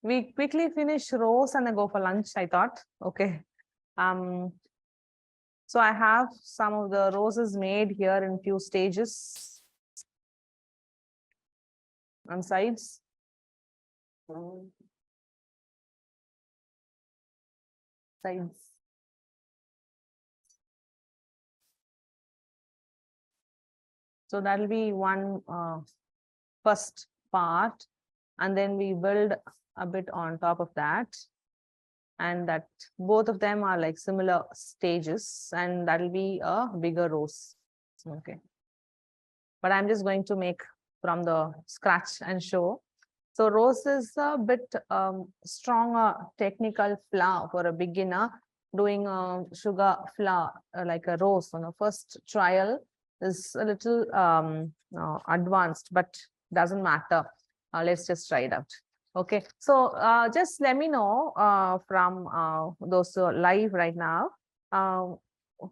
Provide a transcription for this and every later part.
We quickly finish rose and then go for lunch, I thought. Okay. So I have some of the roses made here in few stages on sides. Sides. So that'll be one first part, and then we build a bit on top of that, and that both of them are like similar stages, and that'll be a bigger rose. Okay, but I'm just going to make from the scratch and show. So rose is a bit stronger technical flower for a beginner. Doing a sugar flower like a rose on a first trial is a little advanced, but doesn't matter. Let's just try it out. Okay, so just let me know from those live right now,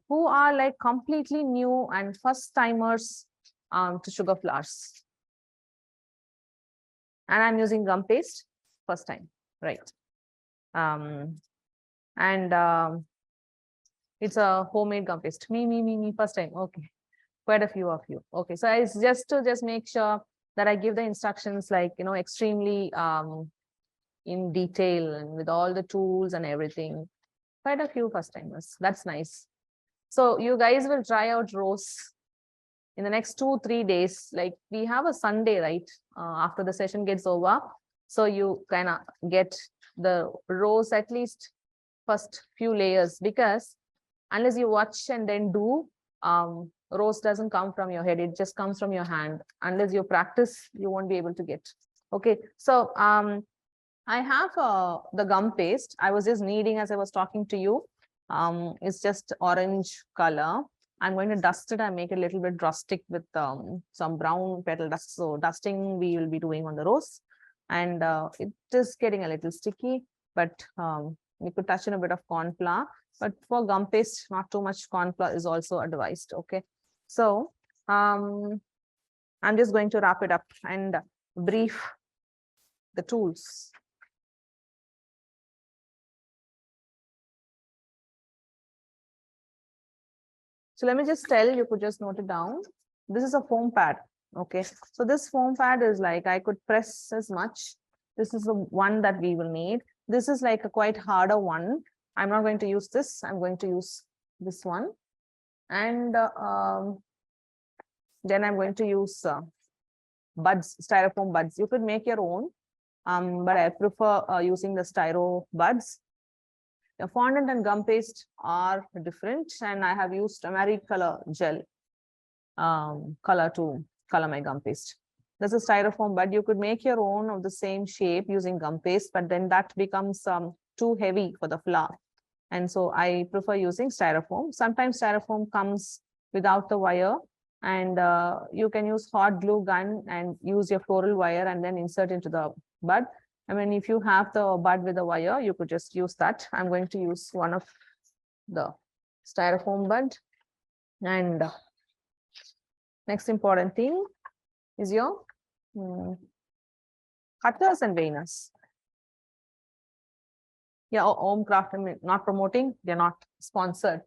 who are like completely new and first timers to sugar flowers. And I'm using gum paste first time, right? It's a homemade gum paste. Me, first time. Okay, quite a few of you. Okay, so it's just to make sure that I give the instructions like, you know, extremely in detail and with all the tools and everything. Quite a few first timers. That's nice. So you guys will try out rose in the next 2-3 days. Like we have a Sunday, right? After the session gets over. So you kind of get the rose at least first few layers, because unless you watch and then do, rose doesn't come from your head. It just comes from your hand. Unless you practice, you won't be able to get. Okay. So I have the gum paste. I was just kneading as I was talking to you. It's just orange color. I'm going to dust it and make it a little bit rustic with some brown petal dust. So dusting we will be doing on the rose, and it is getting a little sticky, but we could touch in a bit of corn flour. But for gum paste, not too much corn flour is also advised. Okay, so I'm just going to wrap it up and brief the tools. So let me just tell, you could just note it down. This is a foam pad. Okay, so this foam pad is like, I could press as much. This is the one that we will need. This is like a quite harder one. I'm not going to use this. I'm going to use this one. And then I'm going to use buds, styrofoam buds. You could make your own, but I prefer using the styro buds. The fondant and gum paste are different, and I have used a married color gel color to color my gum paste. This is styrofoam, but you could make your own of the same shape using gum paste, but then that becomes too heavy for the flower. And so I prefer using styrofoam. Sometimes styrofoam comes without the wire, and you can use hot glue gun and use your floral wire and then insert into the bud. I mean, if you have the bud with the wire, you could just use that. I'm going to use one of the styrofoam bud. And next important thing is your cutters and veiners. Yeah, Om Craft, I mean, not promoting, they're not sponsored.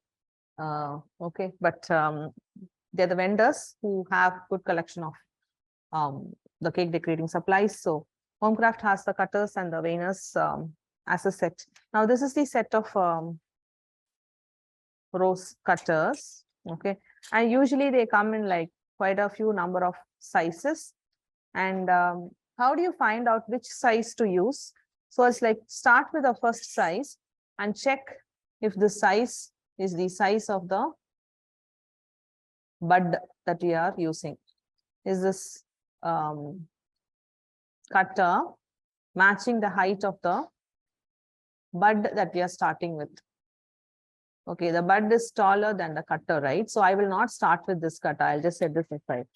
Okay, but they're the vendors who have good collection of the cake decorating supplies. So Homecraft has the cutters and the veiners as a set. Now this is the set of rose cutters. Okay, and usually they come in like quite a few number of sizes. And how do you find out which size to use? So it's like start with the first size and check if the size is the size of the bud that we are using. Is this cutter matching the height of the bud that we are starting with? Okay, the bud is taller than the cutter, right? So I will not start with this cutter. I'll just set this aside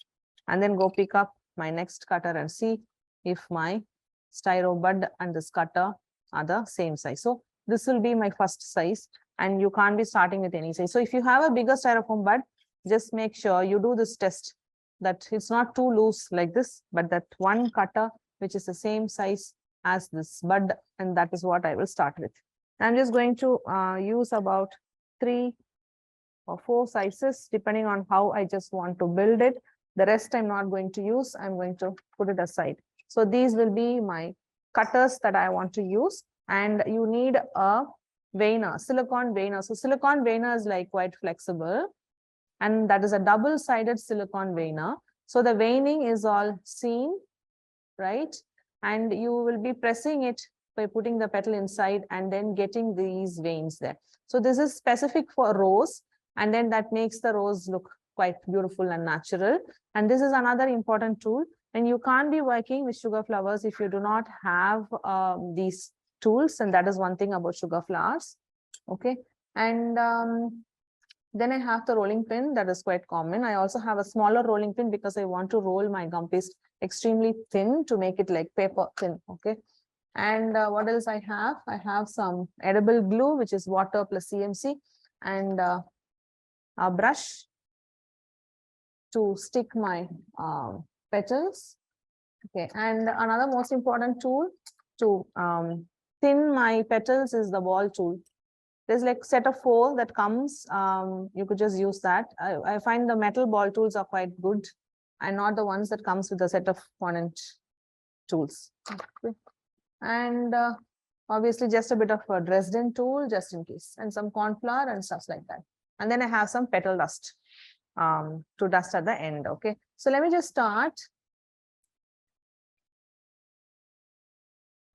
and then go pick up my next cutter and see if my styro bud and this cutter are the same size. So this will be my first size, and you can't be starting with any size. So if you have a bigger styrofoam bud, just make sure you do this test, that it's not too loose like this, but that one cutter which is the same size as this bud, and that is what I will start with. I'm just going to use about 3 or 4 sizes depending on how I just want to build it. The rest I'm not going to use. I'm going to put it aside. So these will be my cutters that I want to use, and you need a veiner, silicone veiner. So silicone veiner is like quite flexible, and that is a double-sided silicone veiner. So the veining is all seen, right? And you will be pressing it by putting the petal inside and then getting these veins there. So this is specific for rose, and then that makes the rose look quite beautiful and natural. And this is another important tool. And you can't be working with sugar flowers if you do not have these tools. And that is one thing about sugar flowers. Okay. And then I have the rolling pin that is quite common. I also have a smaller rolling pin because I want to roll my gum paste extremely thin to make it like paper thin. Okay. And what else I have? I have some edible glue, which is water plus CMC, and a brush to stick my petals. Okay. And another most important tool to thin my petals is the ball tool. There's like set of 4 that comes. You could just use that. I find the metal ball tools are quite good, and not the ones that comes with a set of 1-inch tools. Okay. And obviously just a bit of a Dresden tool just in case, and some corn flour and stuff like that. And then I have some petal dust to dust at the end. Okay. So let me just start.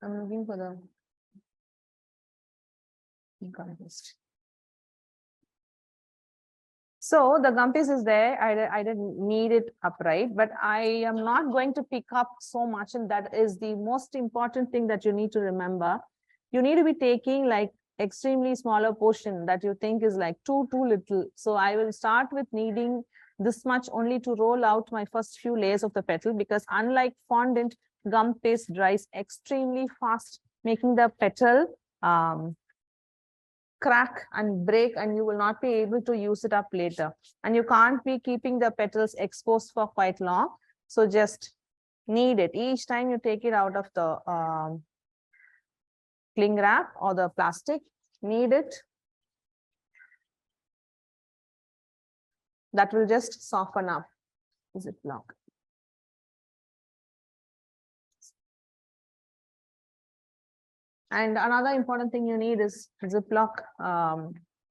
I'm looking for the gum paste. So the gum paste is there. I didn't need it upright, but I am not going to pick up so much. And that is the most important thing that you need to remember. You need to be taking like extremely smaller portion that you think is like too little. So I will start with needing this much only to roll out my first few layers of the petal, because unlike fondant, gum paste dries extremely fast, making the petal crack and break, and you will not be able to use it up later. And you can't be keeping the petals exposed for quite long. So just knead it. Each time you take it out of the cling wrap or the plastic, knead it. That will just soften up. Is it block? And another important thing you need is Ziploc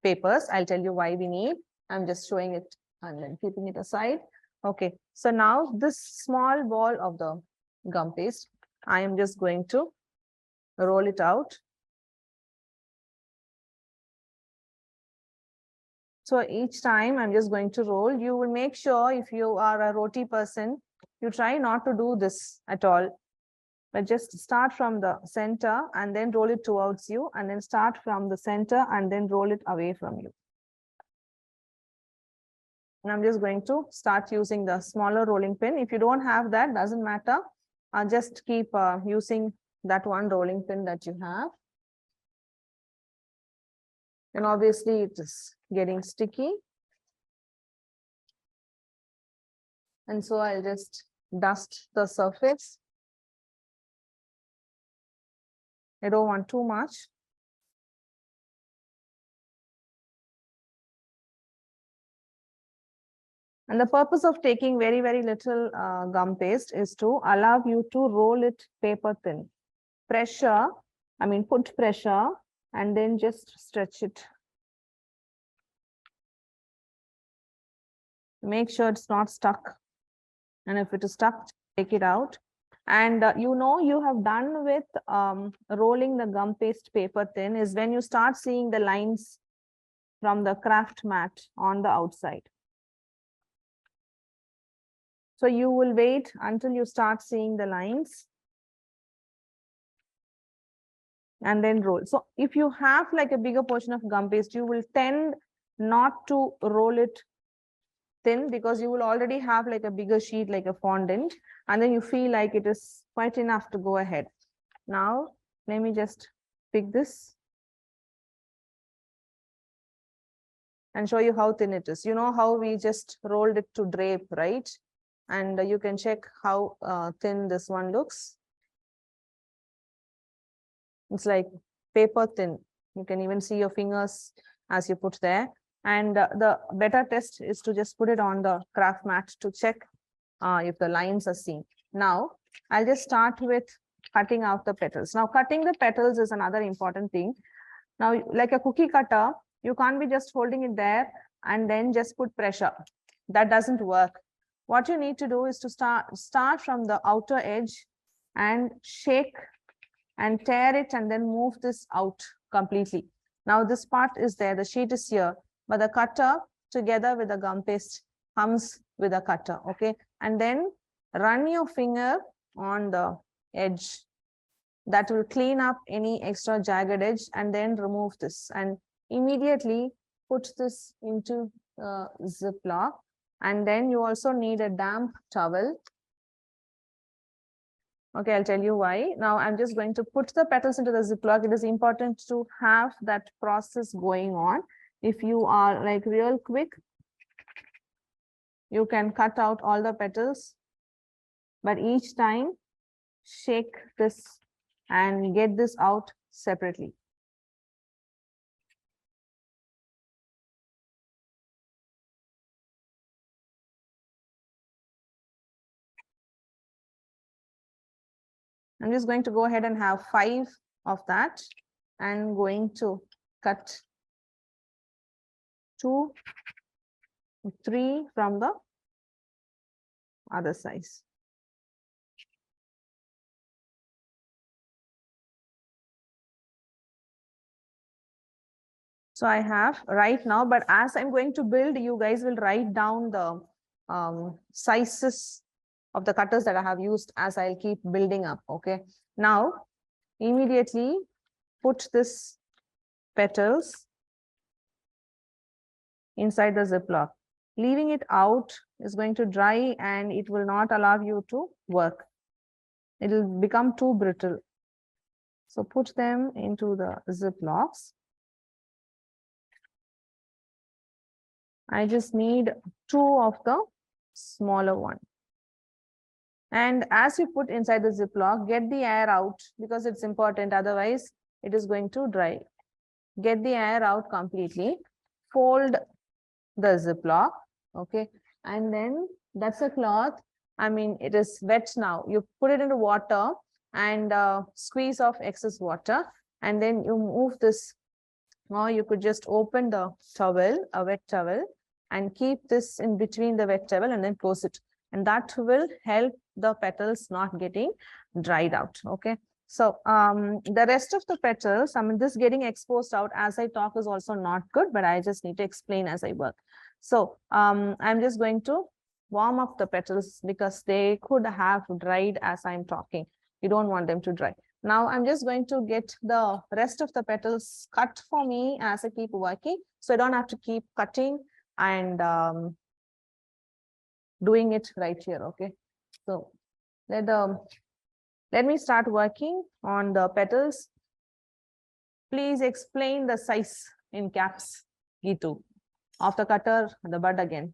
papers. I'll tell you why we need. I'm just showing it and then keeping it aside. Okay, so now this small ball of the gum paste, I am just going to roll it out. So each time I'm just going to roll. You will make sure, if you are a roti person, you try not to do this at all, but just start from the center and then roll it towards you, and then start from the center and then roll it away from you. And I'm just going to start using the smaller rolling pin. If you don't have that, doesn't matter. Just keep using that one rolling pin that you have. And obviously it is getting sticky. And so I'll just dust the surface. I don't want too much. And the purpose of taking very, very little gum paste is to allow you to roll it paper thin. Pressure, put pressure and then just stretch it. Make sure it's not stuck. And if it is stuck, take it out. And you have done with rolling the gum paste paper thin is when you start seeing the lines from the craft mat on the outside. So you will wait until you start seeing the lines and then roll. So if you have like a bigger portion of gum paste, you will tend not to roll it thin, because you will already have like a bigger sheet like a fondant, and then you feel like it is quite enough to go ahead. Now let me just pick this and show you how thin it is. You know how we just rolled it to drape, right? And you can check how thin this one looks. It's like paper thin. You can even see your fingers as you put there. And the better test is to just put it on the craft mat to check if the lines are seen. Now, I'll just start with cutting out the petals. Now, cutting the petals is another important thing. Now, like a cookie cutter, you can't be just holding it there and then just put pressure. That doesn't work. What you need to do is to start from the outer edge and shake and tear it and then move this out completely. Now this part is there, the sheet is here, but the cutter together with the gum paste comes with a cutter, okay? And then run your finger on the edge. That will clean up any extra jagged edge and then remove this and immediately put this into Ziploc. And then you also need a damp towel. Okay, I'll tell you why. Now I'm just going to put the petals into the Ziploc. It is important to have that process going on. If you are like real quick, you can cut out all the petals, but each time shake this and get this out separately. I'm just going to go ahead and have 5 of that and going to cut 2, 3 from the other size. So I have right now, but as I'm going to build, you guys will write down the sizes of the cutters that I have used as I'll keep building up. Okay. Now, immediately put this petals inside the Ziploc. Leaving it out is going to dry and it will not allow you to work. It will become too brittle. So put them into the Ziplocs. I just need 2 of the smaller one. And as you put inside the Ziploc, get the air out because it's important. Otherwise, it is going to dry. Get the air out completely. Fold the Ziploc. Okay. And then that's a cloth. I mean, it is wet now. You put it into water and squeeze off excess water. And then you move this. Or you could just open the towel, a wet towel, and keep this in between the wet towel and then close it. And that will help the petals not getting dried out. Okay. So the rest of the petals, I mean, this getting exposed out as I talk is also not good, but I just need to explain as I work. So I'm just going to warm up the petals because they could have dried as I'm talking. You don't want them to dry. Now I'm just going to get the rest of the petals cut for me as I keep working. So I don't have to keep cutting and doing it right here. Okay. So let me start working on the petals. Please explain the size in caps, Gitu, of the cutter, the bud again.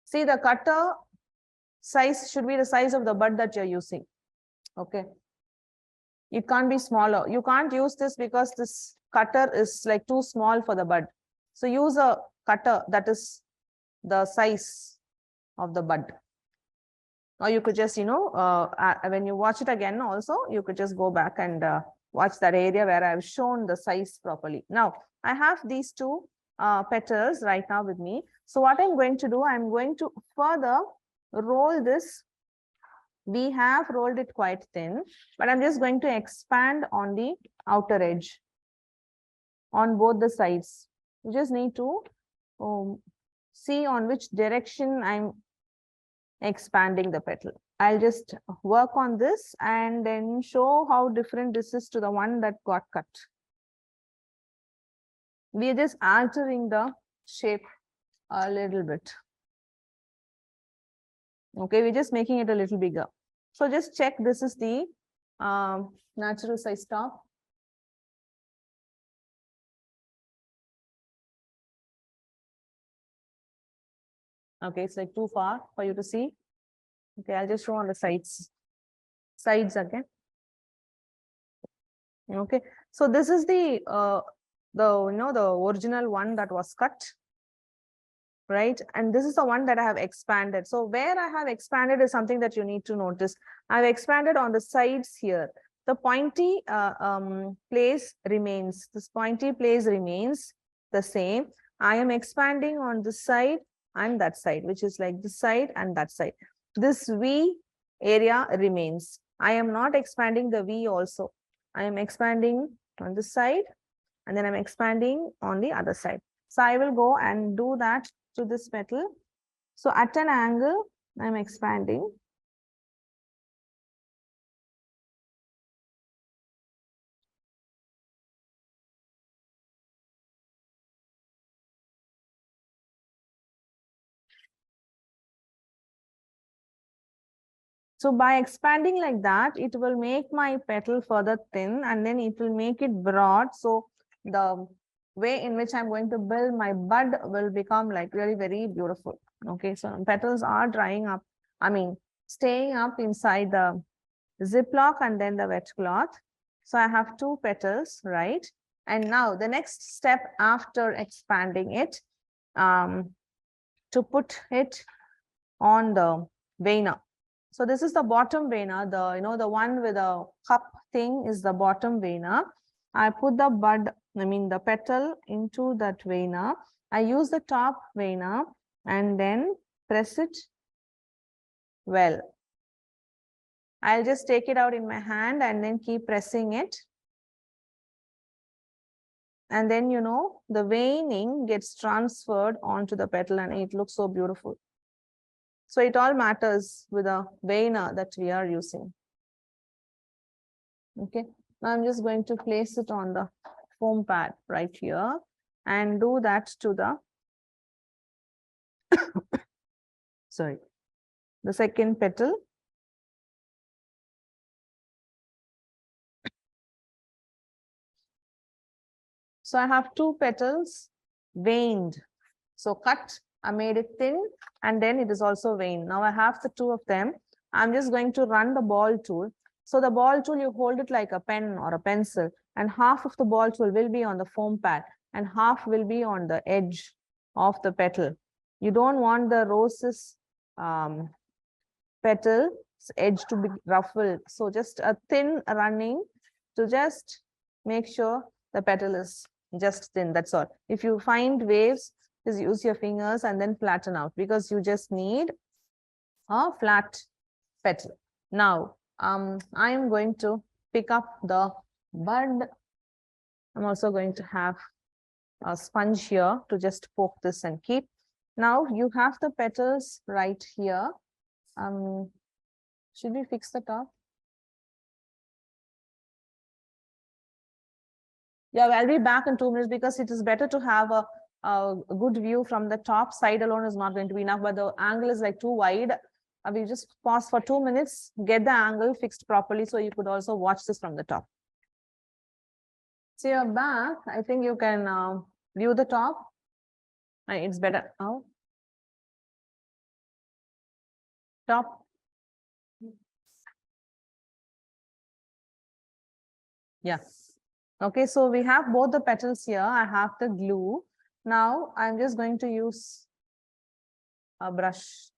See, the cutter size should be the size of the bud that you're using. Okay. It can't be smaller. You can't use this because this cutter is like too small for the bud. So use a cutter that is the size of the bud. Or you could just, you know, when you watch it again also, you could just go back and watch that area where I've shown the size properly. Now, I have these 2 petals right now with me. So what I'm going to do, I'm going to further roll this. We have rolled it quite thin, but I'm just going to expand on the outer edge on both the sides. You just need to see on which direction I'm expanding the petal. I'll just work on this and then show how different this is to the one that got cut. We are just altering the shape a little bit. Okay, we're just making it a little bigger. So just check this is the natural size top. Okay, it's like too far for you to see. Okay, I'll just show on the sides again. Okay, so this is the the original one that was cut, right? And this is the one that I have expanded. So where I have expanded is something that you need to notice. I've expanded on the sides here. The pointy place remains. This pointy place remains the same. I am expanding on this side and that side, which is like this side and that side. This V area remains. I am not expanding the V also. I am expanding on this side and then I'm expanding on the other side. So I will go and do that to this petal. So at an angle, I'm expanding. So by expanding like that, it will make my petal further thin and then it will make it broad. So the way in which I'm going to build my bud will become like really very beautiful. Okay, so petals are drying up. I mean, staying up inside the Ziploc and then the wet cloth. So I have 2 petals, right? And now the next step after expanding it, to put it on the veiner. So this is the bottom veiner, the one with a cup thing is the bottom veiner. I put the bud, the petal into that veiner. I use the top veiner and then press it well. I'll just take it out in my hand and then keep pressing it. And then, the veining gets transferred onto the petal and it looks so beautiful. So it all matters with a veiner that we are using. Okay, now I'm just going to place it on the foam pad right here and do that to the, sorry, the second petal. So I have 2 petals veined. So cut, I made it thin and then it is also veined. Now I have the 2 of them. I'm just going to run the ball tool. So the ball tool, you hold it like a pen or a pencil and half of the ball tool will be on the foam pad and half will be on the edge of the petal. You don't want the rose's petal edge to be ruffled. So just a thin running to just make sure the petal is just thin. That's all. If you find waves, just use your fingers and then flatten out because you just need a flat petal. Now, I am going to pick up the bud. I'm also going to have a sponge here to just poke this and keep. Now you have the petals right here. Should we fix the top? Yeah, I'll be back in 2 minutes because it is better to have a good view from the top. Side alone is not going to be enough, but the angle is like too wide. We just pause for 2 minutes, get the angle fixed properly so you could also watch this from the top. So you're back. I think you can view the top. It's better now. Top. Yeah. Okay, so we have both the petals here. I have the glue. Now I'm just going to use a brush.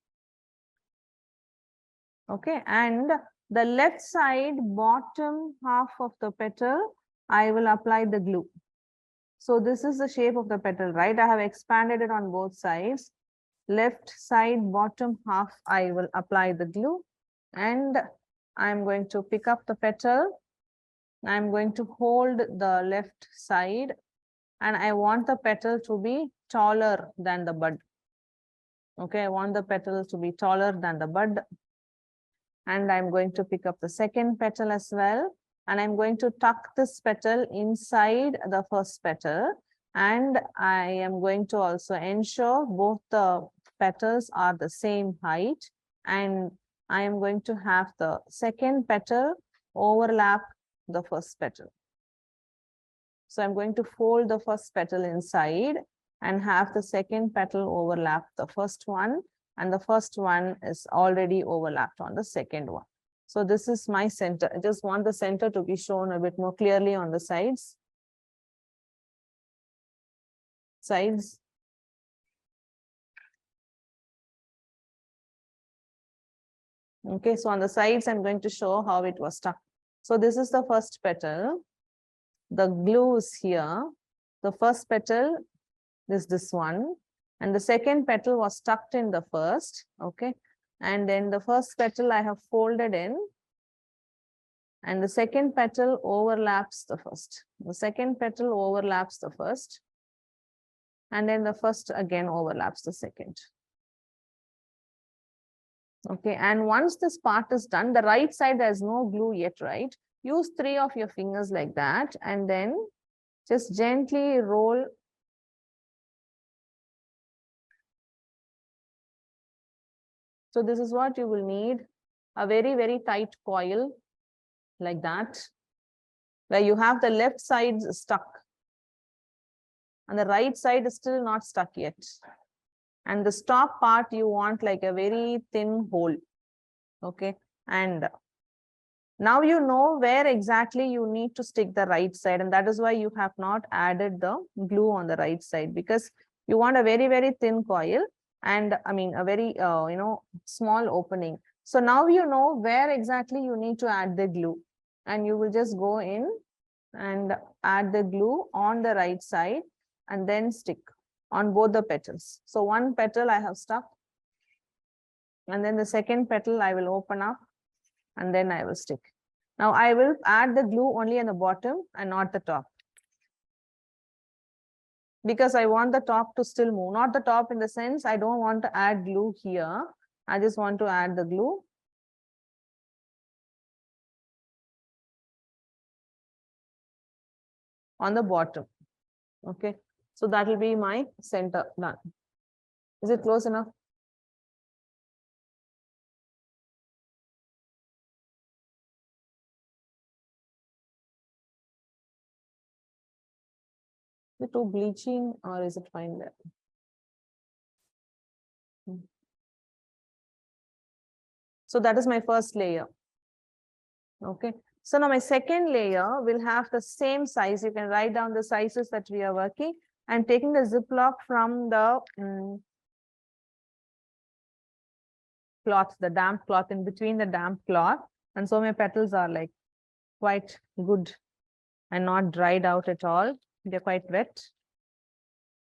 Okay, and the left side bottom half of the petal, I will apply the glue. So this is the shape of the petal, right? I have expanded it on both sides. Left side bottom half, I will apply the glue and I'm going to pick up the petal. I'm going to hold the left side and I want the petal to be taller than the bud. Okay, I want the petal to be taller than the bud. And I'm going to pick up the second petal as well. And I'm going to tuck this petal inside the first petal. And I am going to also ensure both the petals are the same height. And I am going to have the second petal overlap the first petal. So I'm going to fold the first petal inside and have the second petal overlap the first one. And the first one is already overlapped on the second one. So this is my center. I just want the center to be shown a bit more clearly on the sides. Sides. Okay, so on the sides, I'm going to show how it was stuck. So this is the first petal. The glue is here. The first petal is this one. And the second petal was tucked in the first. Okay. And then the first petal I have folded in. And the second petal overlaps the first. The second petal overlaps the first. And then the first again overlaps the second. Okay, and once this part is done, the right side, there's no glue yet, right? Use 3 of your fingers like that, and then just gently roll. So this is what you will need, a very, very tight coil like that, where you have the left side stuck and the right side is still not stuck yet. And the top part, you want like a very thin hole. Okay, and now you know where exactly you need to stick the right side, and that is why you have not added the glue on the right side, because you want a very, very thin coil and I mean a very small opening. So now you know where exactly you need to add the glue, and you will just go in and add the glue on the right side and then stick on both the petals. So one petal I have stuck, and then the second petal I will open up and then I will stick. Now I will add the glue only on the bottom and not the top, because I want the top to still move, not the top in the sense I don't want to add glue here. I just want to add the glue. On the bottom. Okay, so that will be my center done. Is it close enough? Is it too bleaching or is it fine there? So that is my first layer. Okay, so now my second layer will have the same size. You can write down the sizes that we are working, and taking the ziplock from the cloth, the damp cloth, in between the damp cloth. And so my petals are like quite good and not dried out at all. They're quite wet.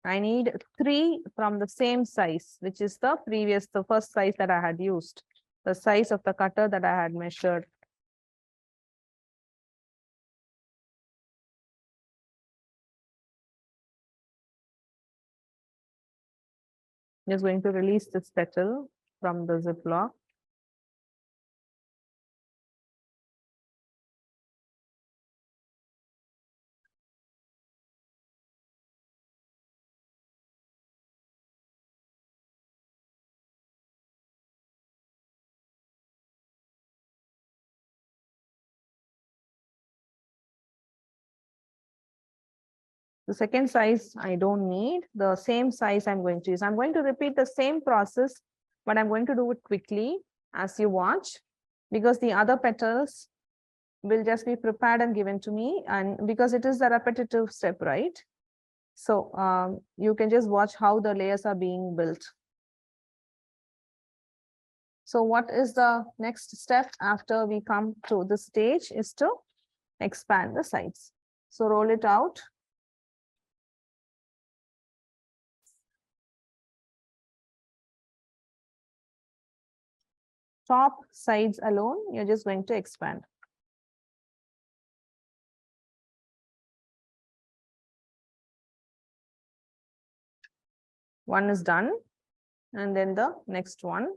I need 3 from the same size, which is the first size that I had used, the size of the cutter that I had measured. Just going to release this petal from the ziplock. The second size I don't need. The same size I'm going to use. I'm going to repeat the same process, but I'm going to do it quickly as you watch, because the other petals will just be prepared and given to me, and because it is a repetitive step, right? So you can just watch how the layers are being built. So what is the next step after we come to this stage is to expand the sides. So roll it out. Top sides alone, you're just going to expand. One is done, and then the next one.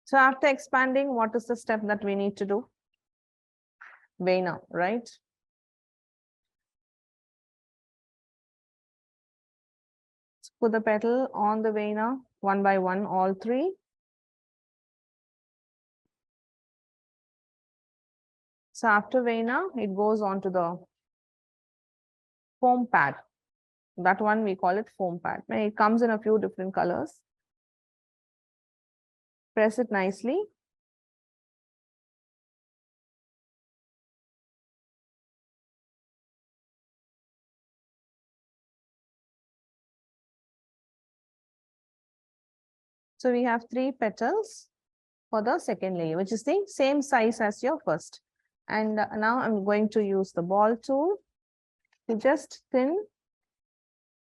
So after expanding, what is the step that we need to do? Vein out, right? Put the petal on the vena one by one, all three. So after vena, it goes on to the foam pad. That one we call it foam pad. It comes in a few different colors. Press it nicely. So we have 3 petals for the second layer, which is the same size as your first. And now I'm going to use the ball tool to just thin.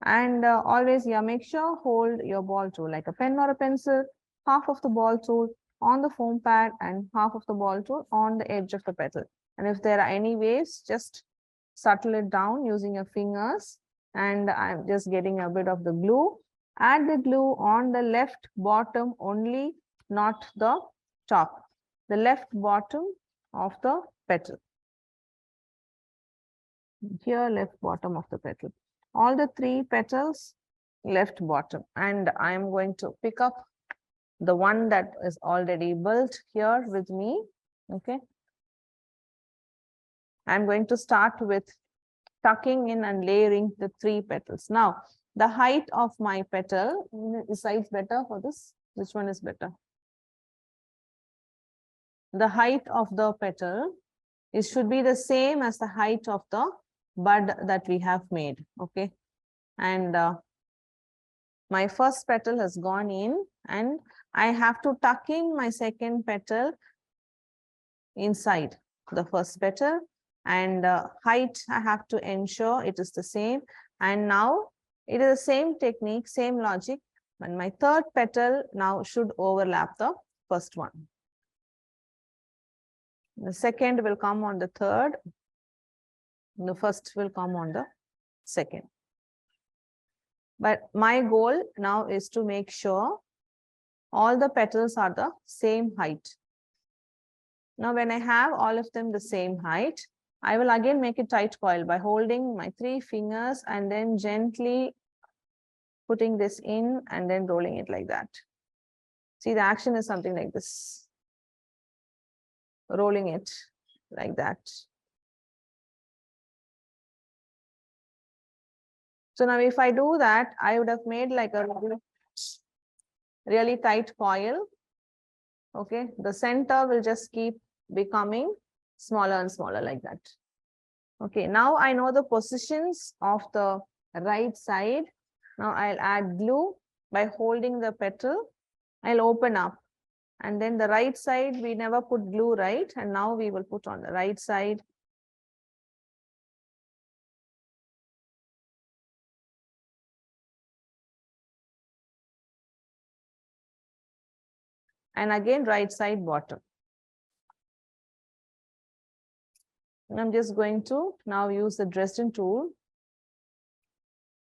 And always, yeah, make sure hold your ball tool like a pen or a pencil, half of the ball tool on the foam pad and half of the ball tool on the edge of the petal. And if there are any waves, just settle it down using your fingers. And I'm just getting a bit of the glue. Add the glue on the left bottom only, not the top. The left bottom of the petal. Here, left bottom of the petal. All the 3 petals, left bottom. And I'm going to pick up the one that is already built here with me. Okay. I'm going to start with tucking in and layering the 3 petals. Now, the height of my petal, is size better for this? Which one is better? The height of the petal, it should be the same as the height of the bud that we have made. Okay. And my first petal has gone in and I have to tuck in my second petal inside the first petal, and height I have to ensure it is the same. And now it is the same technique, same logic, but my third petal now should overlap the first one. The second will come on the third, the first will come on the second. But my goal now is to make sure all the petals are the same height. Now, when I have all of them the same height, I will again make a tight coil by holding my 3 fingers and then gently putting this in and then rolling it like that. See, the action is something like this. Rolling it like that. So now if I do that, I would have made like a really tight coil. Okay, the center will just keep becoming smaller and smaller like that. Okay, now I know the positions of the right side. Now I'll add glue by holding the petal. I'll open up, and then the right side, we never put glue, right? And now we will put on the right side. And again, right side bottom. And I'm just going to now use the Dresden tool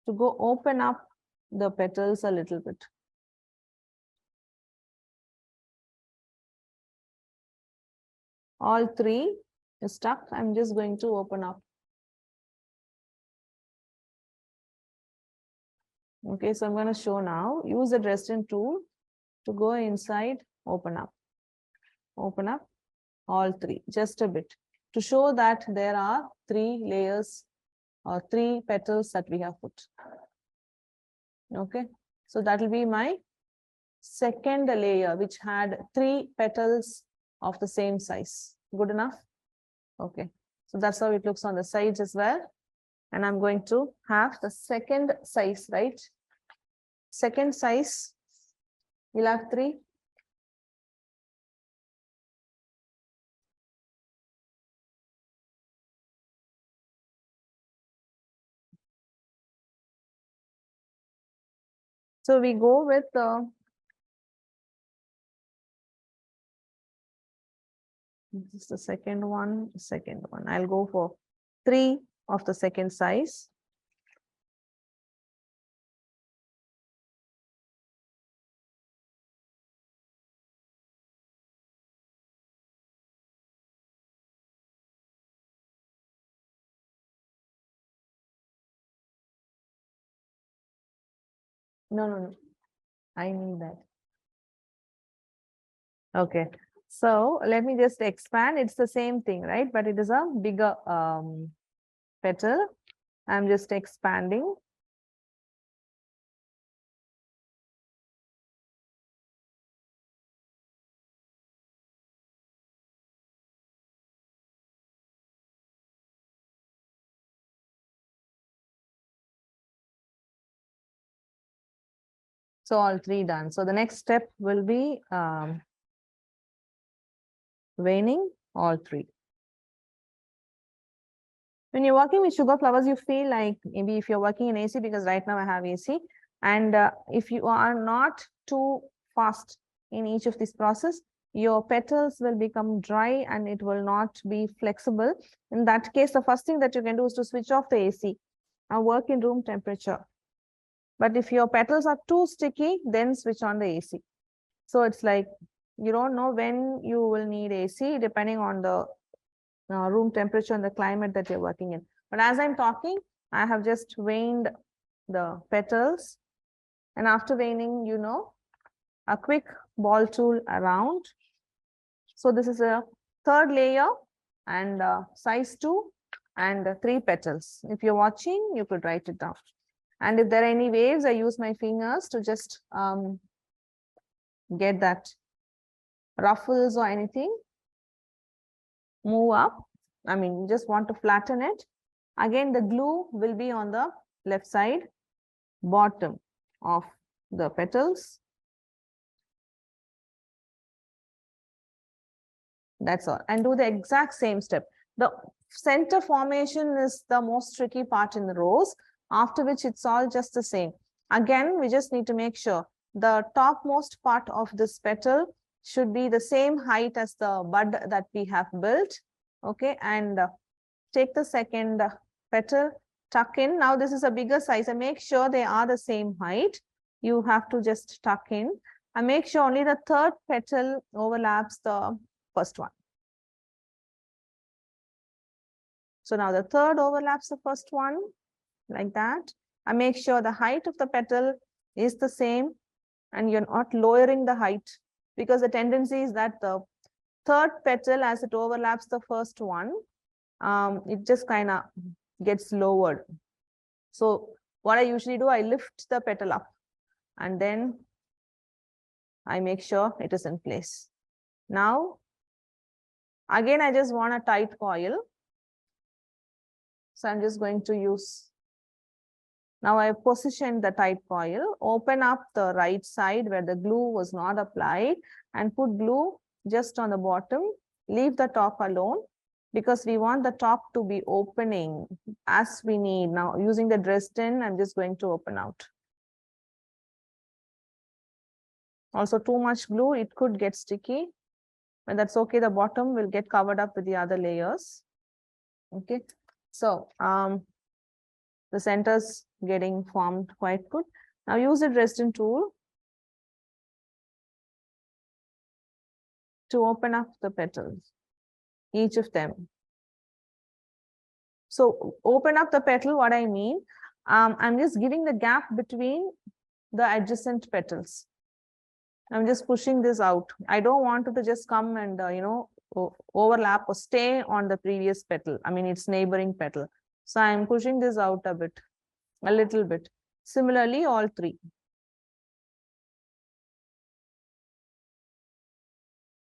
to go open up the petals a little bit. All 3 is stuck. I'm just going to open up. Okay, so I'm going to show now. Use the Dresden tool to go inside, open up, all 3, just a bit, to show that there are 3 layers or 3 petals that we have put. Okay, so that will be my second layer, which had 3 petals of the same size. Good enough? Okay, so that's how it looks on the sides as well. And I'm going to have the second size, right? Second size, we'll have 3. So we go with this is the second one. I'll go for 3 of the second size. No. I need that. Okay. So let me just expand. It's the same thing, right? But it is a bigger petal. I'm just expanding. So all three done. So the next step will be veining all three. When you're working with sugar flowers, you feel like maybe if you're working in AC, because right now I have AC, and if you are not too fast in each of this process, your petals will become dry and it will not be flexible. In that case, the first thing that you can do is to switch off the AC and work in room temperature. But if your petals are too sticky, then switch on the AC. So it's like you don't know when you will need AC depending on the room temperature and the climate that you're working in. But as I'm talking, I have just veined the petals. And after veining, a quick ball tool around. So this is a third layer and size 2 and 3 petals. If you're watching, you could write it down. And if there are any waves, I use my fingers to just get that ruffles or anything. Move up. I mean, you just want to flatten it. Again, the glue will be on the left side, bottom of the petals. That's all. And do the exact same step. The center formation is the most tricky part in the rose, after which it's all just the same. Again, we just need to make sure the topmost part of this petal should be the same height as the bud that we have built. Okay, and take the second petal, tuck in. Now this is a bigger size, and make sure they are the same height. You have to just tuck in and make sure only the third petal overlaps the first one. So now the third overlaps the first one, like that. And make sure the height of the petal is the same and you're not lowering the height, because the tendency is that the third petal, as it overlaps the first one, it just kind of gets lowered. So what I usually do, I lift the petal up and then I make sure it is in place. Now, again, I just want a tight coil. So I'm just going to use, now I position the tight coil, open up the right side where the glue was not applied and put glue just on the bottom, leave the top alone because we want the top to be opening as we need. Now using the Dresden, I'm just going to open out. Also too much glue, it could get sticky, but that's okay. The bottom will get covered up with the other layers. Okay, so the center's getting formed quite good. Now use the Dresden tool to open up the petals, each of them. So open up the petal, what I mean, I'm just giving the gap between the adjacent petals. I'm just pushing this out. I don't want it to just come and, overlap or stay on the previous petal. I mean, its neighboring petal. So I'm pushing this out a bit, a little bit. Similarly, all three.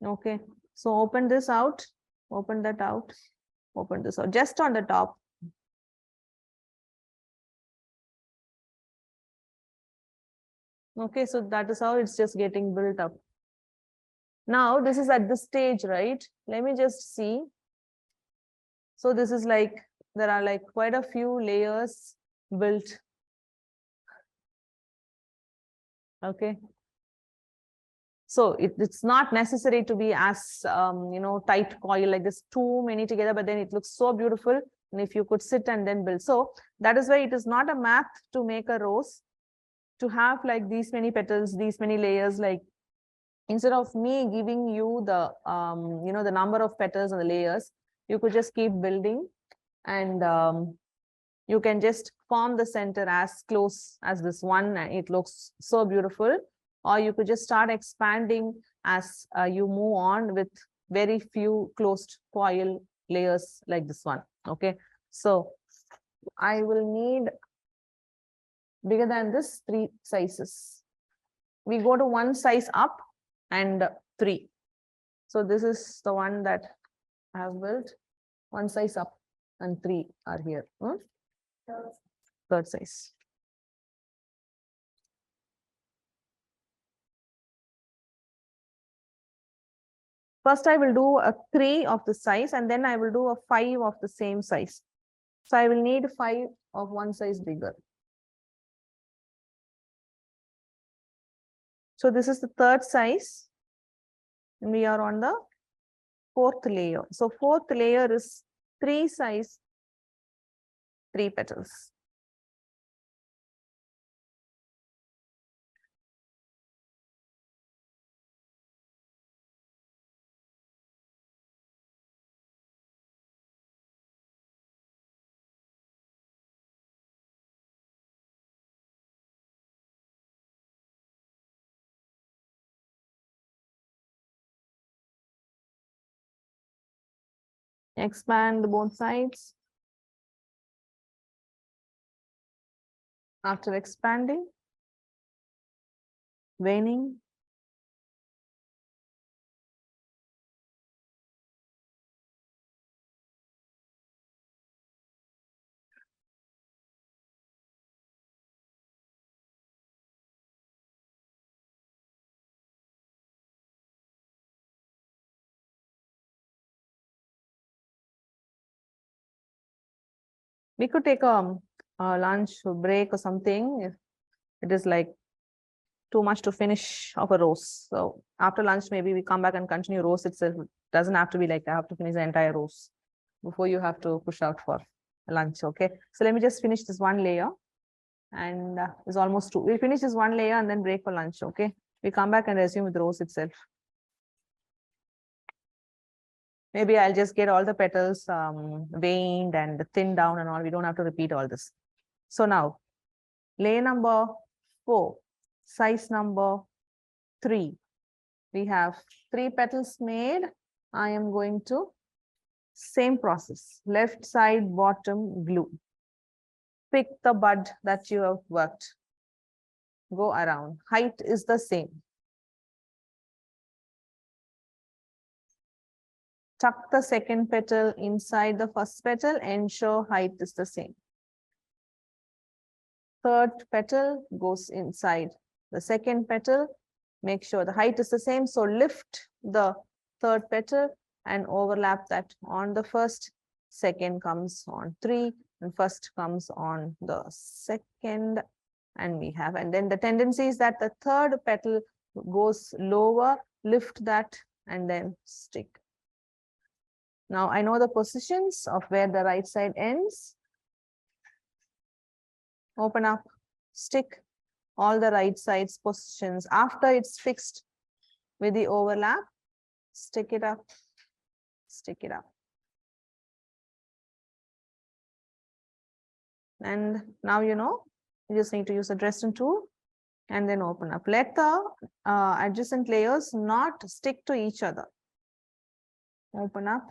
Okay, so open this out, open that out, open this out, just on the top. Okay, so that is how it's just getting built up. Now this is at this stage, right? Let me just see. So this is like, there are like quite a few layers built. Okay. So it's not necessary to be as, tight coil like this, too many together, but then it looks so beautiful. And if you could sit and then build. So that is why it is not a math to make a rose, to have like these many petals, these many layers, like instead of me giving you the, the number of petals and the layers, you could just keep building and You can just form the center as close as this one, and it looks so beautiful. Or you could just start expanding as you move on with very few closed coil layers like this one. Okay, so I will need bigger than this 3 sizes. We go to 1 size up and 3. So this is the one that I have built. 1 size up and 3 are here. Third size. First, I will do a 3 of the size, and then I will do a 5 of the same size. So I will need 5 of 1 size bigger. So this is the third size, and we are on the 4th layer. So 4th layer is 3 size, 3 petals. Expand both sides. After expanding, veining. We could take a lunch break or something if it is like too much to finish of a rose. So after lunch, maybe we come back and continue rose itself. It doesn't have to be like I have to finish the entire rose before you have to push out for lunch. Okay, so let me just finish this one layer, and it's almost 2. We'll finish this one layer and then break for lunch. Okay, we come back and resume with rose itself. Maybe I'll just get all the petals veined and thinned down and all. We don't have to repeat all this. So now, layer number 4, size number 3. We have 3 petals made. I am going to same process, left side bottom glue. Pick the bud that you have worked. Go around. Height is the same. Tuck the second petal inside the first petal. Ensure height is the same. Third petal goes inside the second petal. Make sure the height is the same. So lift the third petal and overlap that on the first. Second comes on 3 and first comes on the second. And we have, and then the tendency is that the third petal goes lower, lift that and then stick. Now I know the positions of where the right side ends. Open up, stick all the right sides positions. After it's fixed with the overlap, stick it up, stick it up. And now you know, you just need to use a Dresden tool and then open up. Let the adjacent layers not stick to each other. Open up.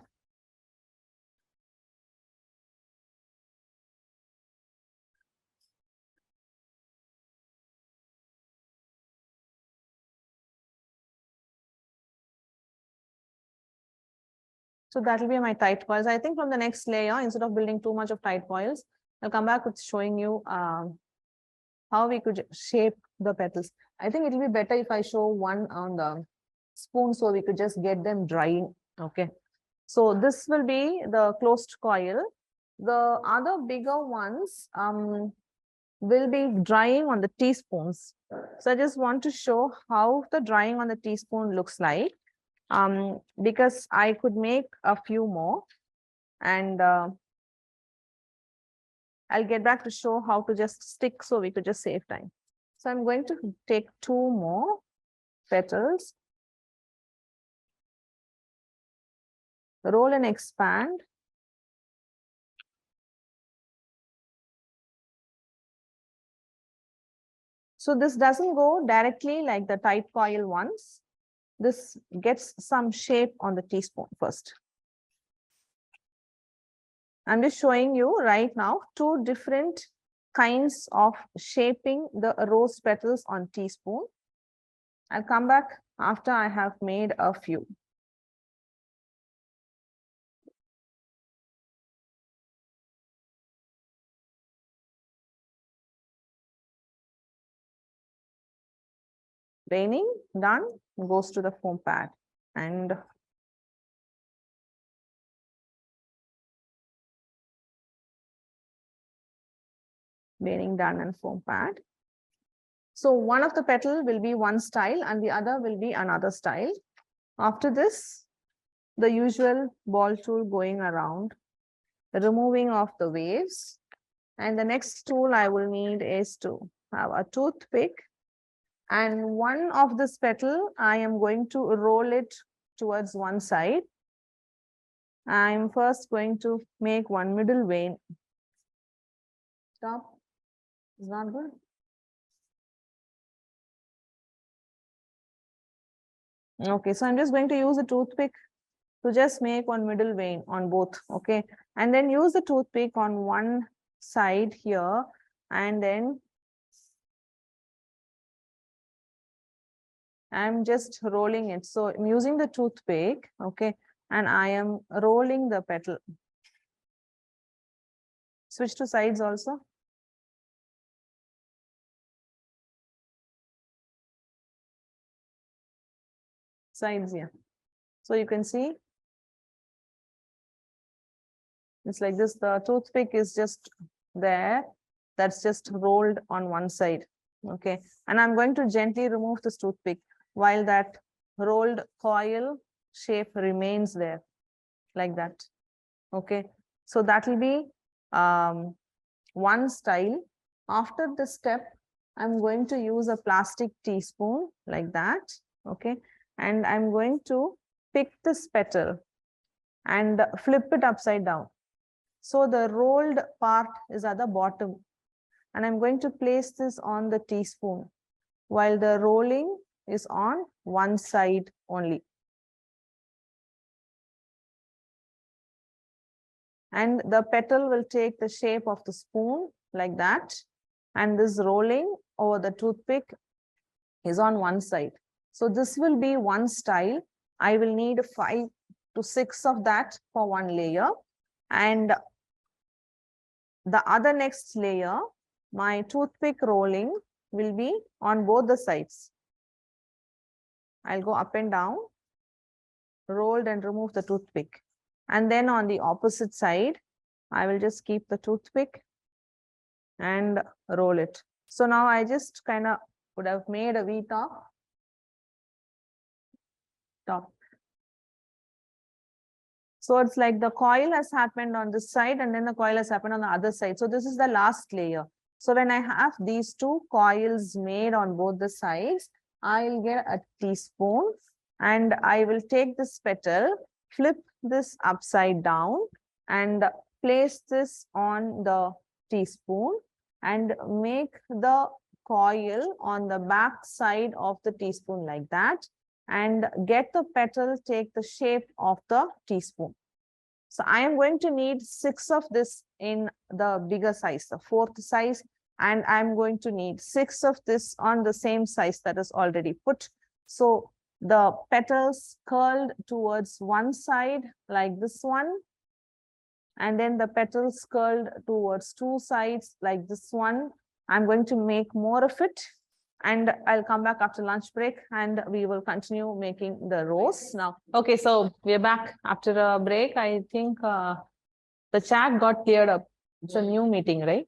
So that will be my tight coils. I think from the next layer, instead of building too much of tight coils, I'll come back with showing you how we could shape the petals. I think it will be better if I show one on the spoon so we could just get them drying. Okay. So this will be the closed coil. The other bigger ones will be drying on the teaspoons. So I just want to show how the drying on the teaspoon looks like. Because I could make a few more, and I'll get back to show how to just stick so we could just save time. So I'm going to take 2 more petals, roll and expand, So this doesn't go directly like the tight coil ones. This gets some shape on the teaspoon first. I'm just showing you right now two different kinds of shaping the rose petals on teaspoon. I'll come back after I have made a few. Veining done, goes to the foam pad, and veining done and foam pad. So one of the petal will be one style and the other will be another style. After this, the usual ball tool going around, removing of the waves. And the next tool I will need is to have a toothpick. And one of this petal, I am going to roll it towards one side. I'm first going to make one middle vein. Stop. Is not good. Okay, so I'm just going to use a toothpick to just make one middle vein on both. Okay, and then use the toothpick on one side here, and then I'm just rolling it. So I'm using the toothpick, okay, and I am rolling the petal. Switch to sides also. Sides here. So you can see it's like this. The toothpick is just there. That's just rolled on one side. Okay, and I'm going to gently remove this toothpick while that rolled coil shape remains there, like that. Okay, so that will be one style. After this step, I'm going to use a plastic teaspoon like that. Okay, and I'm going to pick this petal and flip it upside down. So the rolled part is at the bottom, and I'm going to place this on the teaspoon while the rolling is on one side only. And the petal will take the shape of the spoon like that. And this rolling over the toothpick is on one side. So this will be one style. I will need 5 to 6 of that for one layer. And the other next layer, my toothpick rolling will be on both the sides. I'll go up and down, rolled and remove the toothpick. And then on the opposite side, I will just keep the toothpick and roll it. So now I just kind of would have made a V top. So it's like the coil has happened on this side and then the coil has happened on the other side. So this is the last layer. So when I have these two coils made on both the sides, I'll get a teaspoon and I will take this petal, flip this upside down and place this on the teaspoon and make the coil on the back side of the teaspoon like that, and get the petal take the shape of the teaspoon. So I am going to need 6 of this in the bigger size, the 4th size, and I'm going to need 6 of this on the same size that is already put. So the petals curled towards one side like this one, and then the petals curled towards two sides like this one. I'm going to make more of it, and I'll come back after lunch break and we will continue making the rose now. Okay, so we're back after a break. I think the chat got cleared up. It's a new meeting, right?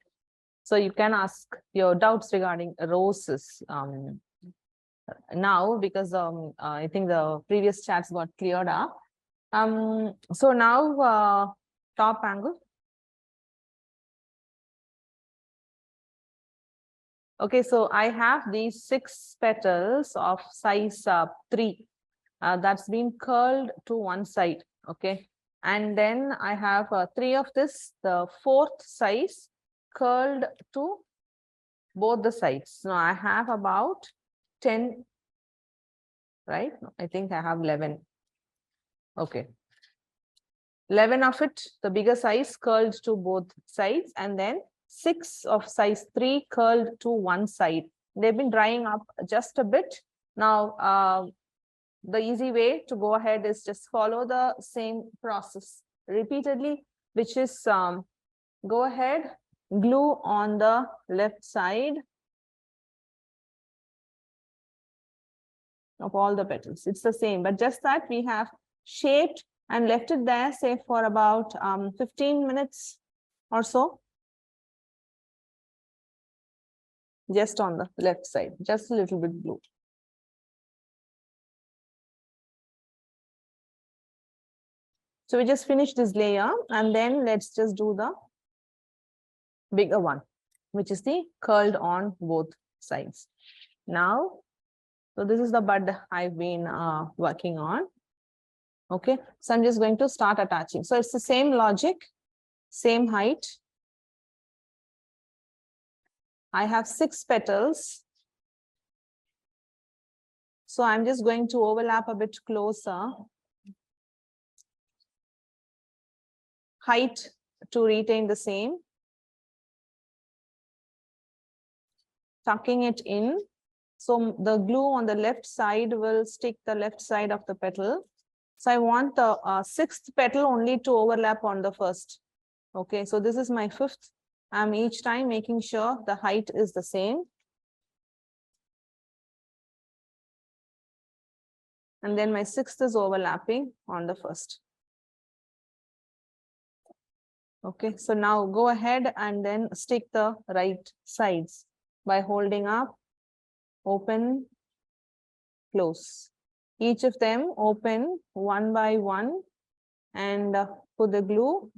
So you can ask your doubts regarding roses now, because I think the previous chats got cleared up. So now top angle. Okay, so I have these 6 petals of size 3 that's been curled to one side. Okay, and then I have 3 of this, the 4th size curled to both the sides. Now I have about 10, right? I think I have 11. Okay. 11 of it, the bigger size curled to both sides, and then 6 of size 3 curled to one side. They've been drying up just a bit. Now, the easy way to go ahead is just follow the same process repeatedly, which is go ahead, glue on the left side of all the petals. It's the same, but just that we have shaped and left it there, say for about 15 minutes or so. Just on the left side, just a little bit glue. So we just finished this layer, and then let's just do the bigger one, which is the curled on both sides. Now, so this is the bud I've been working on. Okay, so I'm just going to start attaching. So it's the same logic, same height. I have 6 petals. So I'm just going to overlap a bit closer. Height to retain the same. Tucking it in. So the glue on the left side will stick the left side of the petal. So I want the 6th petal only to overlap on the first. Okay, so this is my 5th. I'm each time making sure the height is the same. And then my 6th is overlapping on the first. Okay, so now go ahead and then stick the right sides by holding up, open, close. Each of them open one by one and put the glue.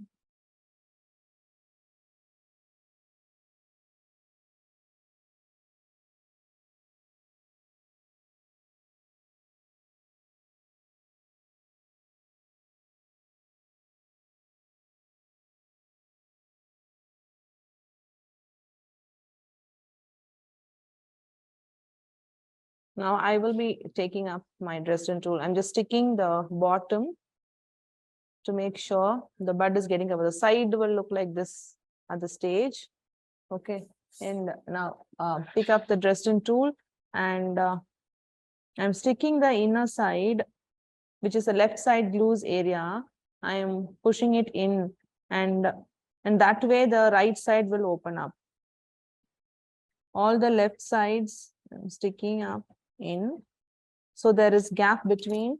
Now I will be taking up my Dresden tool. I'm just sticking the bottom to make sure the bud is getting covered. The side will look like this at the stage. Okay, and now pick up the Dresden tool, and I'm sticking the inner side, which is the left side glues area. I am pushing it in, and that way the right side will open up. All the left sides I'm sticking up in, so there is gap between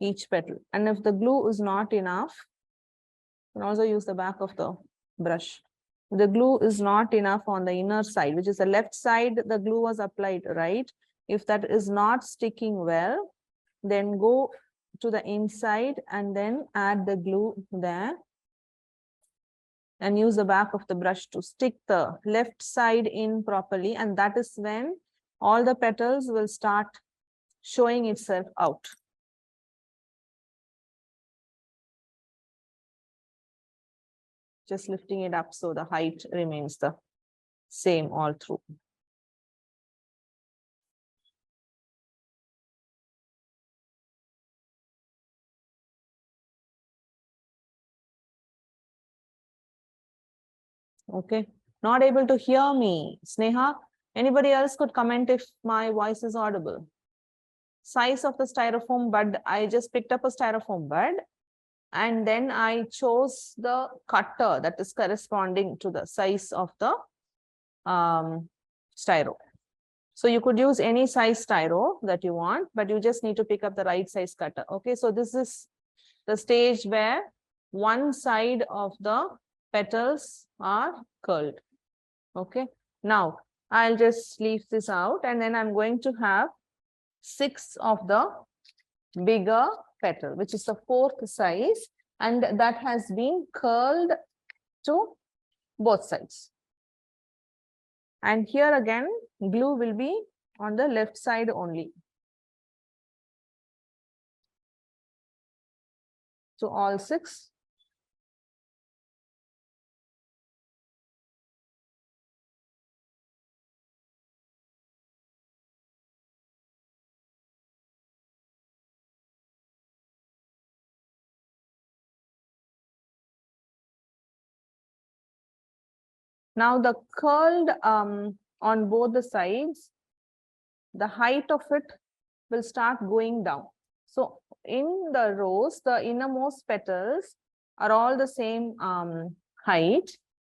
each petal. And if the glue is not enough, you can also use the back of the brush. If the glue is not enough on the inner side, which is the left side, the glue was applied, right? If that is not sticking well, then go to the inside and then add the glue there. And use the back of the brush to stick the left side in properly. And that is when all the petals will start showing itself out. Just lifting it up so the height remains the same all through. Okay, not able to hear me. Sneha, anybody else could comment if my voice is audible. Size of the styrofoam bud. I just picked up a styrofoam bud, and then I chose the cutter that is corresponding to the size of the styro. So you could use any size styro that you want, but you just need to pick up the right size cutter. Okay, so this is the stage where one side of the petals are curled. Okay, now I'll just leave this out, and then I'm going to have 6 of the bigger petal, which is the 4th size, and that has been curled to both sides. And here again, glue will be on the left side only. So all 6. Now the curled on both the sides, the height of it will start going down. So in the rose, the innermost petals are all the same height,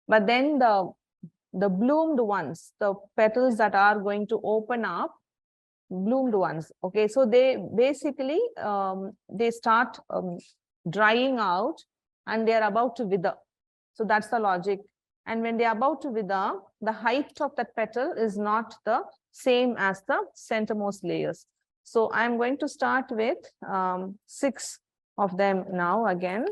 but then the bloomed ones, the petals that are going to open up, bloomed ones, okay, so they basically they start drying out and they are about to wither. So that's the logic. And when they are about to wither, the height of that petal is not the same as the centermost layers. So I'm going to start with 6 of them now again.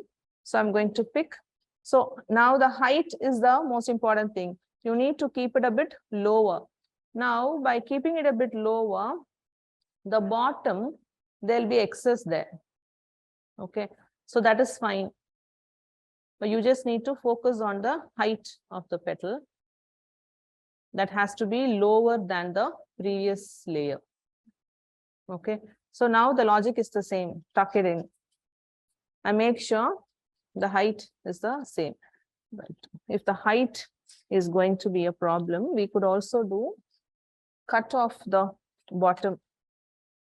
So I'm going to pick. So now the height is the most important thing. You need to keep it a bit lower. Now, by keeping it a bit lower, the bottom, there'll be excess there. Okay, so that is fine. But you just need to focus on the height of the petal. That has to be lower than the previous layer. Okay, so now the logic is the same. Tuck it in and make sure the height is the same. But if the height is going to be a problem, we could also do cut off the bottom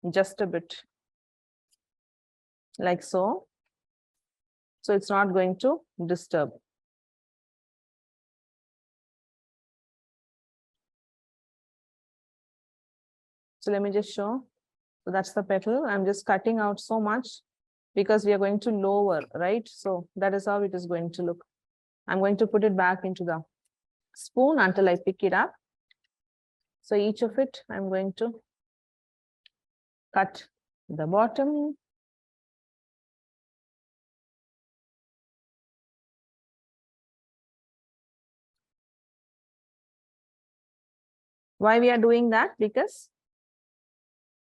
just a bit, like so. So it's not going to disturb. So let me just show. So that's the petal. I'm just cutting out so much because we are going to lower, right? So that is how it is going to look. I'm going to put it back into the spoon until I pick it up. So each of it, I'm going to cut the bottom. Why we are doing that? Because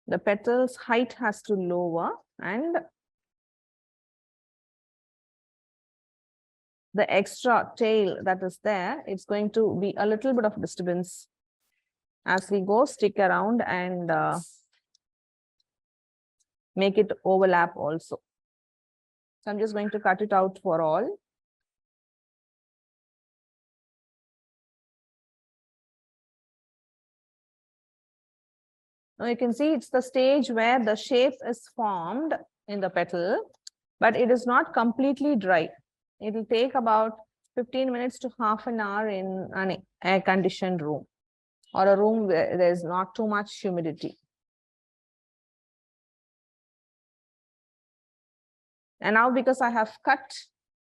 the petal's height has to lower and the extra tail that is there, it's going to be a little bit of disturbance. As we go, stick around and make it overlap also. So I'm just going to cut it out for all. Now you can see it's the stage where the shape is formed in the petal, but it is not completely dry. It will take about 15 minutes to half an hour in an air-conditioned room or a room where there's not too much humidity. And now because I have cut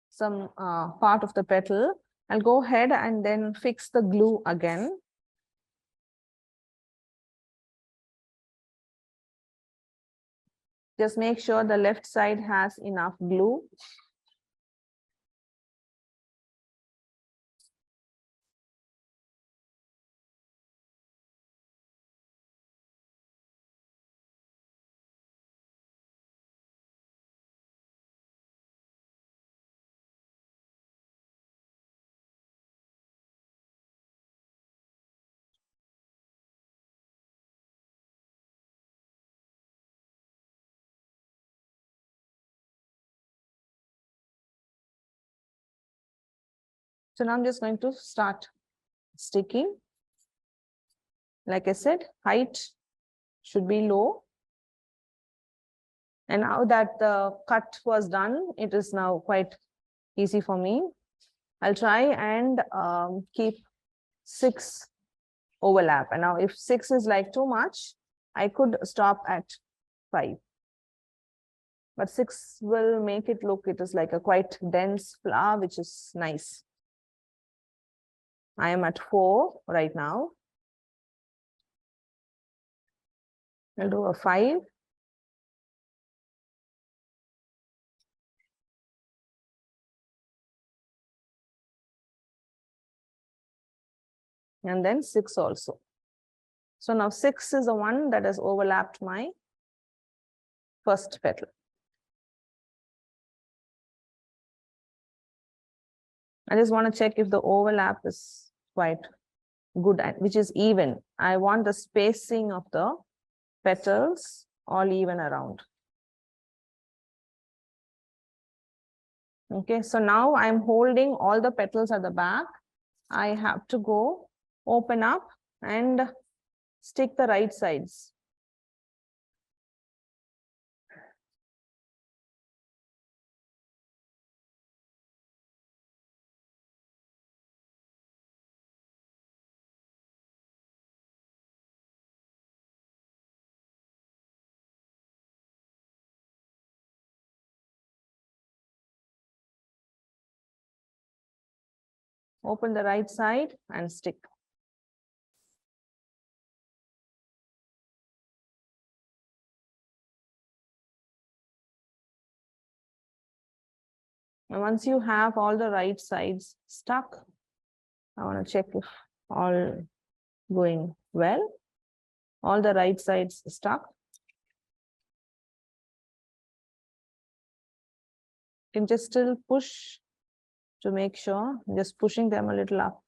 some part of the petal, I'll go ahead and then fix the glue again. Just make sure the left side has enough glue. So now I'm just going to start sticking. Like I said, height should be low. And now that the cut was done, it is now quite easy for me. I'll try and keep 6 overlap. And now if 6 is like too much, I could stop at 5. But 6 will make it look, it is like a quite dense flower, which is nice. I am at 4 right now. I'll do a 5. And then 6 also. So now 6 is the one that has overlapped my first petal. I just want to check if the overlap is quite good, which is even. I want the spacing of the petals all even around. Okay, so now I'm holding all the petals at the back I have to go open up and stick the right sides. Open the right side and stick. And once you have all the right sides stuck, I want to check if all going well. All the right sides stuck. You can just still push to make sure, just pushing them a little up.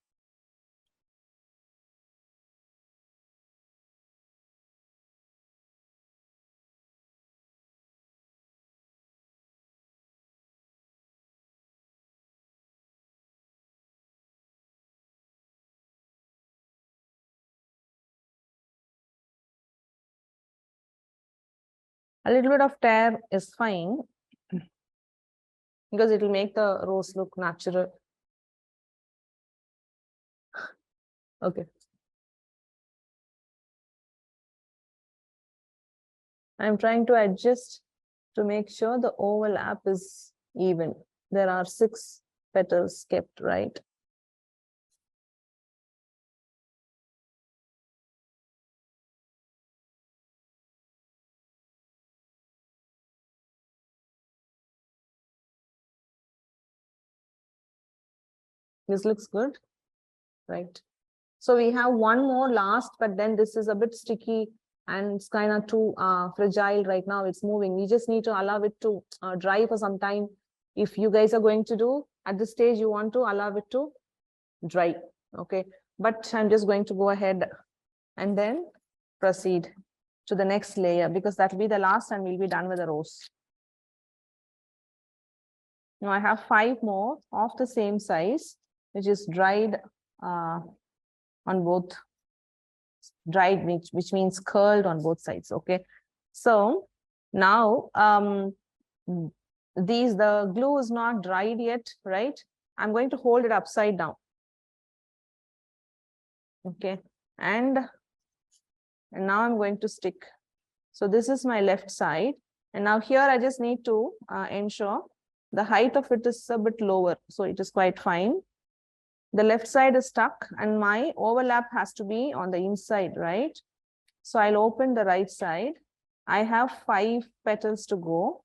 A little bit of tear is fine because it will make the rose look natural. Okay. I'm trying to adjust to make sure the overlap is even. There are 6 petals kept, right? This looks good, right? So we have one more last, but then this is a bit sticky and it's kind of too fragile right now. It's moving. We just need to allow it to dry for some time. If you guys are going to do at this stage, you want to allow it to dry. Okay. But I'm just going to go ahead and then proceed to the next layer because that will be the last and we'll be done with the rose. Now I have 5 more of the same size, which is dried on both dried, which means curled on both sides. Okay, so now the glue is not dried yet, right? I'm going to hold it upside down. Okay, and now I'm going to stick. So this is my left side, and now here I just need to ensure the height of it is a bit lower, so it is quite fine. The left side is stuck and my overlap has to be on the inside, right? So I'll open the right side. I have 5 petals to go.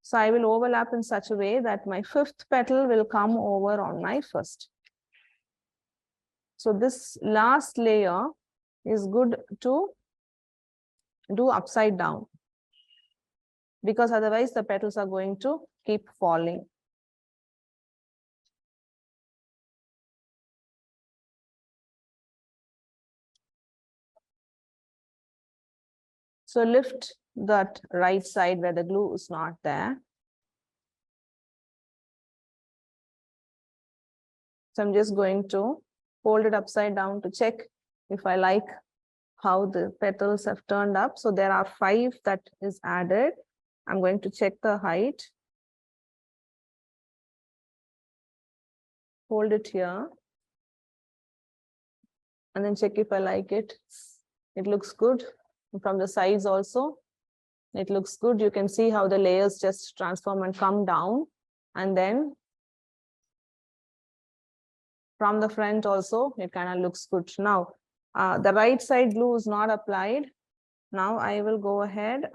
So I will overlap in such a way that my 5th petal will come over on my first. So this last layer is good to do upside down because otherwise the petals are going to keep falling. So lift that right side where the glue is not there. So I'm just going to fold it upside down to check if I like how the petals have turned up. So there are 5 that is added. I'm going to check the height. Hold it here. And then check if I like it. It looks good. From the sides also, it looks good. You can see how the layers just transform and come down. And then from the front also, it kind of looks good. Now, the right side glue is not applied. Now I will go ahead.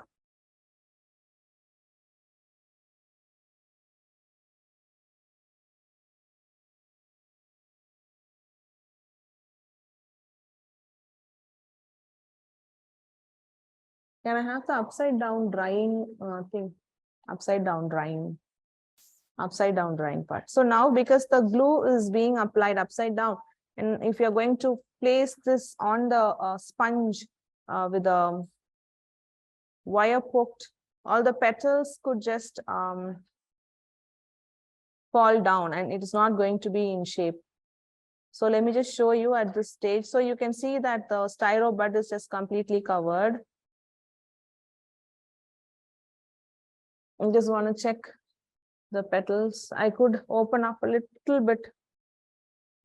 Can I have the upside down drying thing? Upside down drying part. So now because the glue is being applied upside down, and if you're going to place this on the sponge with a wire poked, all the petals could just fall down and it is not going to be in shape. So let me just show you at this stage. So you can see that the styro bud is just completely covered. I just want to check the petals. I could open up a little bit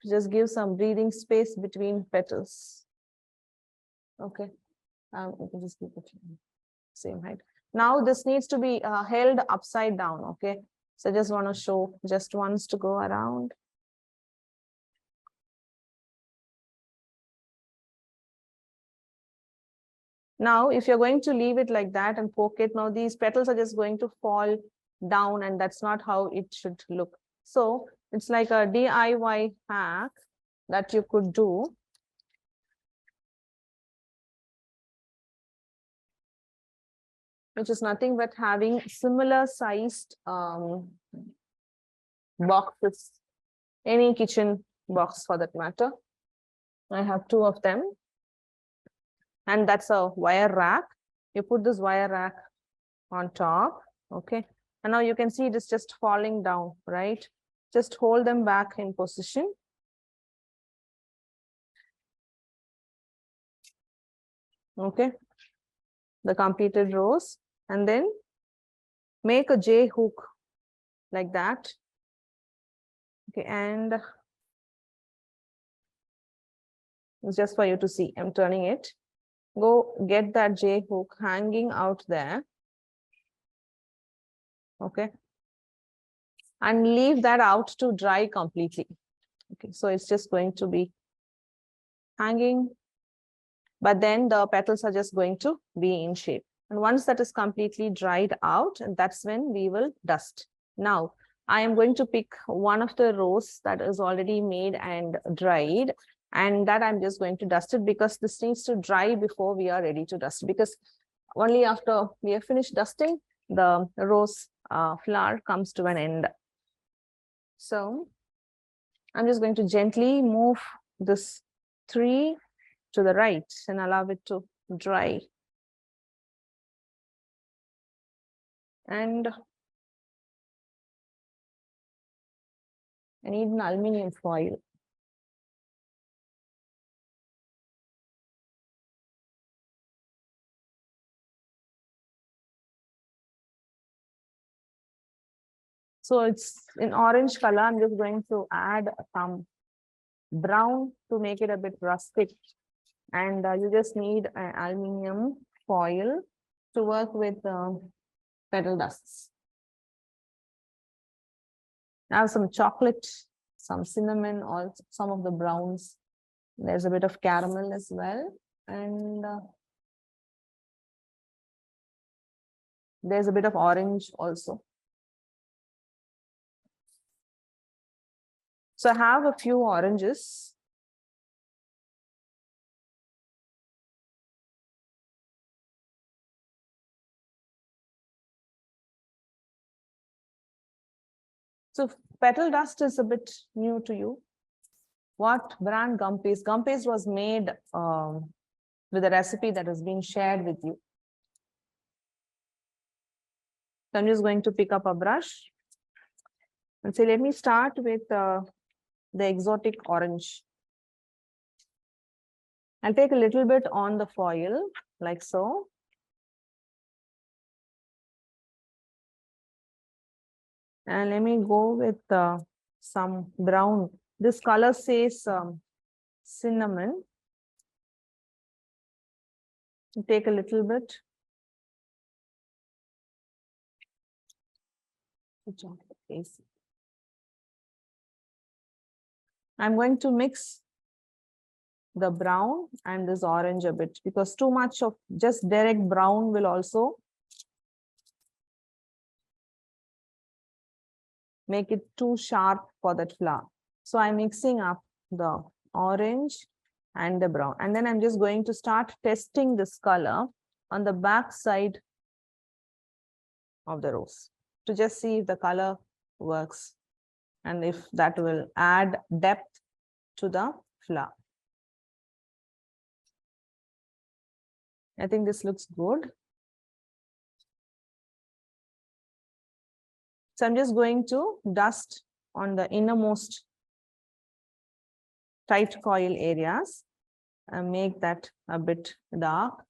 to just give some breathing space between petals. Okay, you can just keep it same height. Now this needs to be held upside down. Okay, so I just want to show just once to go around. Now, if you're going to leave it like that and poke it, now these petals are just going to fall down, and that's not how it should look. So it's like a DIY hack that you could do. Which is nothing but having similar sized boxes, any kitchen box for that matter. I have 2 of them. And that's a wire rack. You put this wire rack on top. Okay. And now you can see it is just falling down, right? Just hold them back in position. Okay. The completed rows. And then make a J hook like that. Okay. And it's just for you to see. I'm turning it. Go get that J hook hanging out there. Okay. And leave that out to dry completely. Okay. So it's just going to be hanging, but then the petals are just going to be in shape. And once that is completely dried out, and that's when we will dust. Now, I am going to pick one of the rows that is already made and dried, and that I'm just going to dust it because this needs to dry before we are ready to dust, because only after we have finished dusting, the rose flower comes to an end. So I'm just going to gently move this 3 to the right and allow it to dry. And I need an aluminum foil. So it's in orange color. I'm just going to add some brown to make it a bit rustic. And you just need an aluminum foil to work with petal dusts. I have some chocolate, some cinnamon, or some of the browns. There's a bit of caramel as well. And there's a bit of orange also. So I have a few oranges. So petal dust is a bit new to you. What brand gumpaste? Gumpaste was made with a recipe that has been shared with you. So I'm just going to pick up a brush and say, let me start with the exotic orange. I'll take a little bit on the foil, like so. And let me go with some brown. This color says cinnamon. Take a little bit. I'm going to mix the brown and this orange a bit, because too much of just direct brown will also make it too sharp for that flower. So I'm mixing up the orange and the brown, and then I'm just going to start testing this color on the back side of the rose to just see if the color works and if that will add depth to the flower. I think this looks good. So I'm just going to dust on the innermost tight coil areas and make that a bit dark.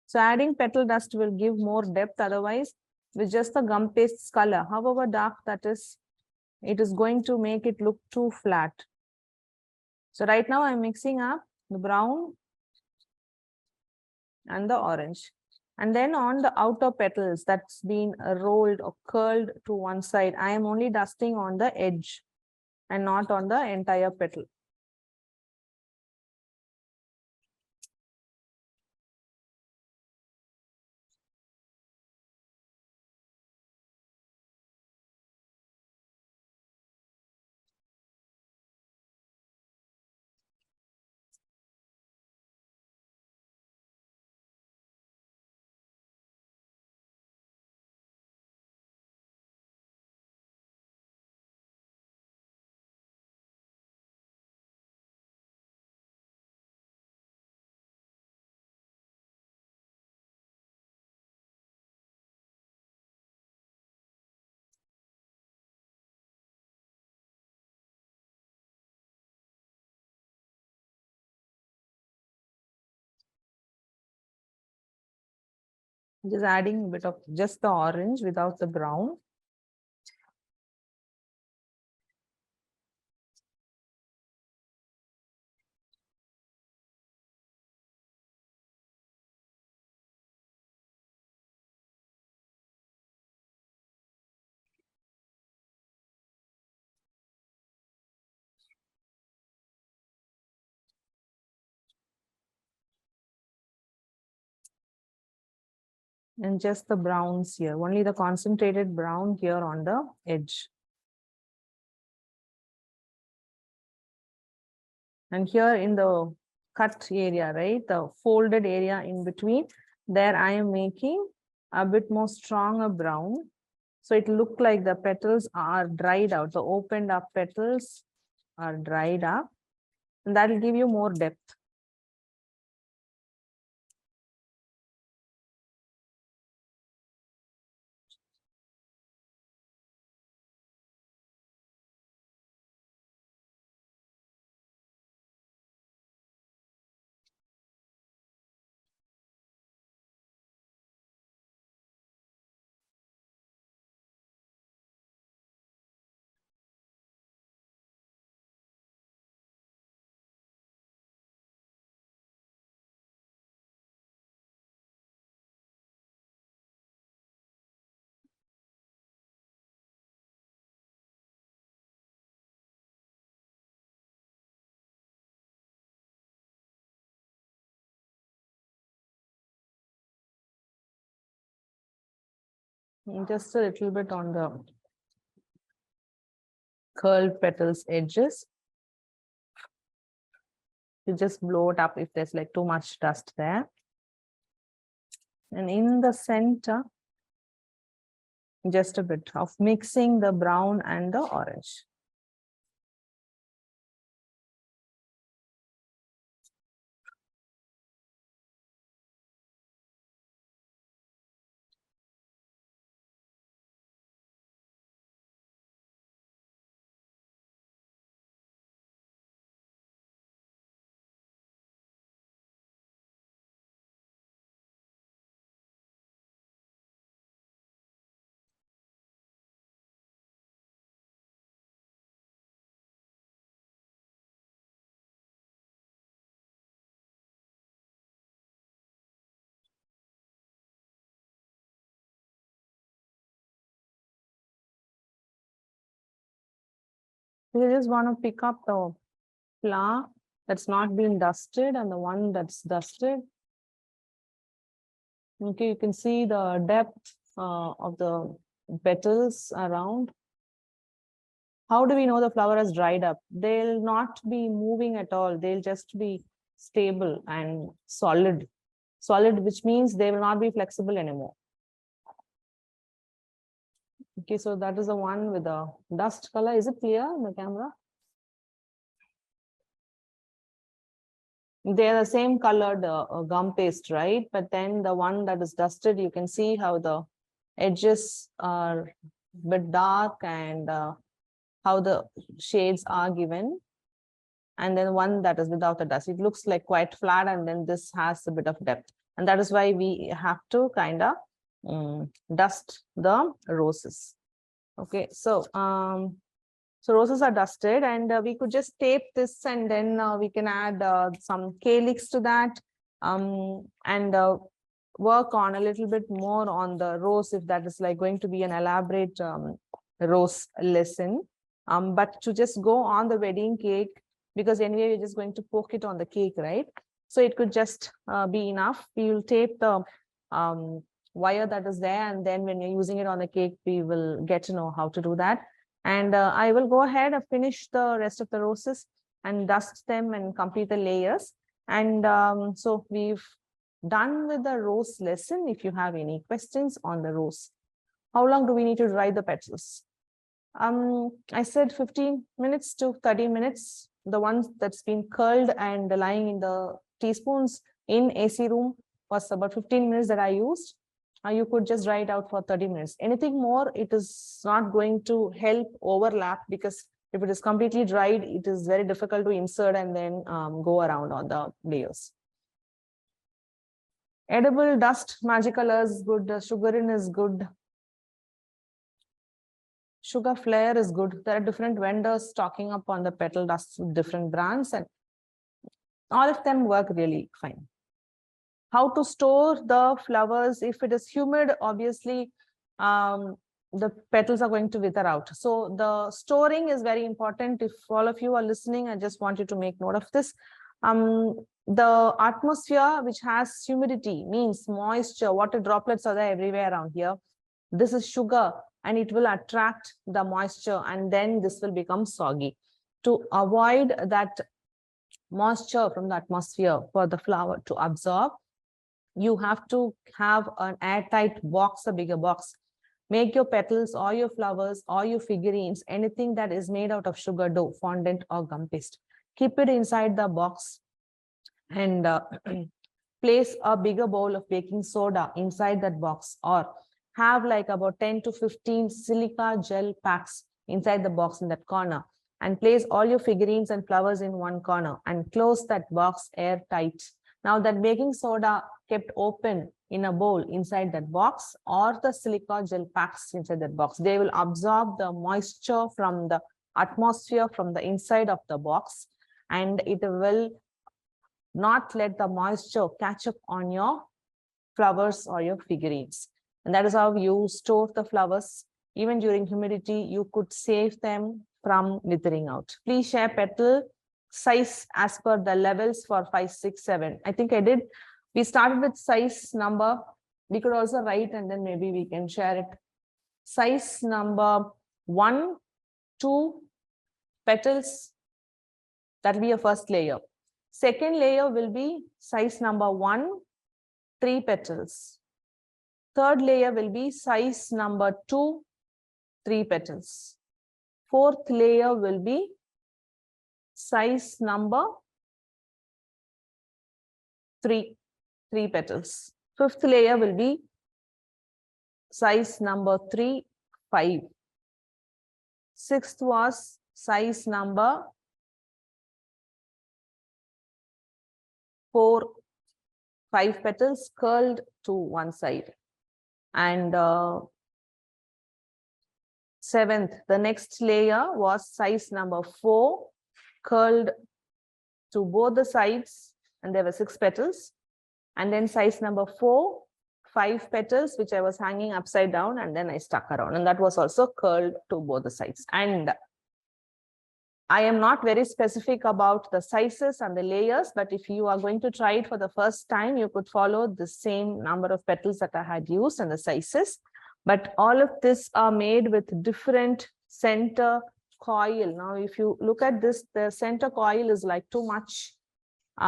So adding petal dust will give more depth. Otherwise, with just the gum paste's color, however dark that is, it is going to make it look too flat. So right now I'm mixing up the brown and the orange. And then on the outer petals that's been rolled or curled to one side, I am only dusting on the edge and not on the entire petal. Just adding a bit of just the orange without the brown. And just the browns here, only the concentrated brown here on the edge. And here in the cut area, right, the folded area in between, there I am making a bit more stronger brown. So it looked like the petals are dried out. The opened up petals are dried up. And that will give you more depth. And just a little bit on the curled petals edges. You just blow it up if there's like too much dust there. And in the center, just a bit of mixing the brown and the orange. You just want to pick up the flower that's not been dusted and the one that's dusted. Okay, you can see the depth of the petals around. How do we know the flower has dried up? They'll not be moving at all. They'll just be stable and solid. Solid, which means they will not be flexible anymore. Okay, so that is the one with the dust color. Is it clear in the camera? they're the same colored gum paste, right? But then the one that is dusted, you can see how the edges are a bit dark and how the shades are given. And then one that is without the dust, it looks like quite flat, and then this has a bit of depth. And that is why we have to kind of dust the roses. Okay, so so roses are dusted, and we could just tape this, and then we can add some calyx to that, and work on a little bit more on the rose if that is like going to be an elaborate rose lesson. But to just go on the wedding cake, because anyway we're just going to poke it on the cake, right? So it could just be enough. We will tape the wire that is there, and then when you're using it on the cake, we will get to know how to do that. And I will go ahead and finish the rest of the roses and dust them and complete the layers. And so we've done with the rose lesson. If you have any questions on the rose, how long do we need to dry the petals? I said 15 minutes to 30 minutes. The ones that's been curled and lying in the teaspoons in AC room was about 15 minutes that I used. You could just dry it out for 30 minutes. Anything more, it is not going to help overlap, because if it is completely dried, it is very difficult to insert and then go around on the layers. Edible dust, magic colors is good. Sugarin is good. Sugar flare is good. There are different vendors stocking up on the petal dust with different brands, and all of them work really fine. How to store the flowers? If it is humid, obviously the petals are going to wither out. So the storing is very important. If all of you are listening, I just want you to make note of this. The atmosphere which has humidity means moisture, water droplets are there everywhere around here. This is sugar, and it will attract the moisture, and then this will become soggy. To avoid that moisture from the atmosphere for the flower to absorb, you have to have an airtight box, a bigger box. Make your petals or your flowers or your figurines, anything that is made out of sugar dough, fondant or gum paste. Keep it inside the box, and place a bigger bowl of baking soda inside that box, or have like about 10 to 15 silica gel packs inside the box in that corner, and place all your figurines and flowers in one corner and close that box airtight. Now that baking soda kept open in a bowl inside that box, or the silica gel packs inside that box, they will absorb the moisture from the atmosphere from the inside of the box, and it will not let the moisture catch up on your flowers or your figurines. And that is how you store the flowers. Even during humidity, you could save them from withering out. Please share petal size as per the levels for 5, 6, 7. I think I did. We started with size number. We could also write, and then maybe we can share it. Size number 1, 2 petals. That will be a first layer. Second layer will be size number 1, 3 petals. Third layer will be size number 2, 3 petals. Fourth layer will be size number 3, 3 petals. Fifth layer will be size number 3, 5. Sixth was size number 4, 5 petals curled to one side. And seventh, the next layer was size number 4, curled to both the sides, and there were 6 petals. And then size number 4, 5 petals, which I was hanging upside down, and then I stuck around, and that was also curled to both the sides. And I am not very specific about the sizes and the layers, but if you are going to try it for the first time, you could follow the same number of petals that I had used and the sizes. But all of this are made with different center coil. Now, if you look at this, the center coil is like too much. There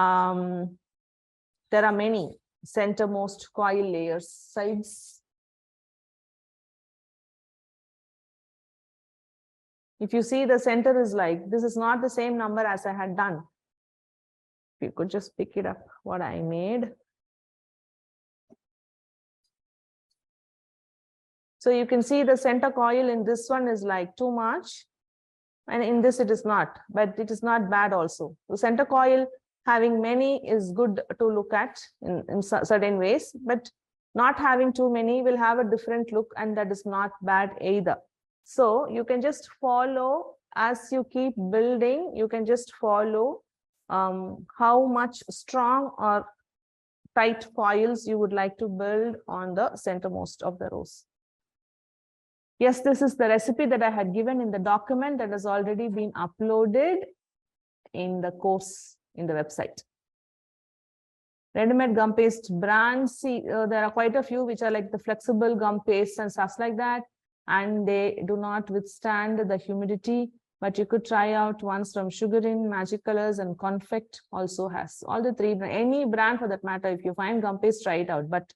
are many centermost coil layers, sides. If you see, the center is like, this is not the same number as I had done. you could just pick it up, what I made. So you can see the center coil in this one is like too much. And in this it is not, but it is not bad also. The center coil having many is good to look at in certain ways, but not having too many will have a different look, and that is not bad either. So you can just follow as you keep building, you can just follow how much strong or tight coils you would like to build on the centermost of the rows. Yes, this is the recipe that I had given in the document that has already been uploaded in the course in the website. Ready-made gum paste brands, see, there are quite a few which are like the flexible gum paste and stuff like that, and they do not withstand the humidity. But you could try out ones from Sugarin, Magic Colors, and Confect also has. All the three, any brand for that matter, if you find gum paste, try it out. But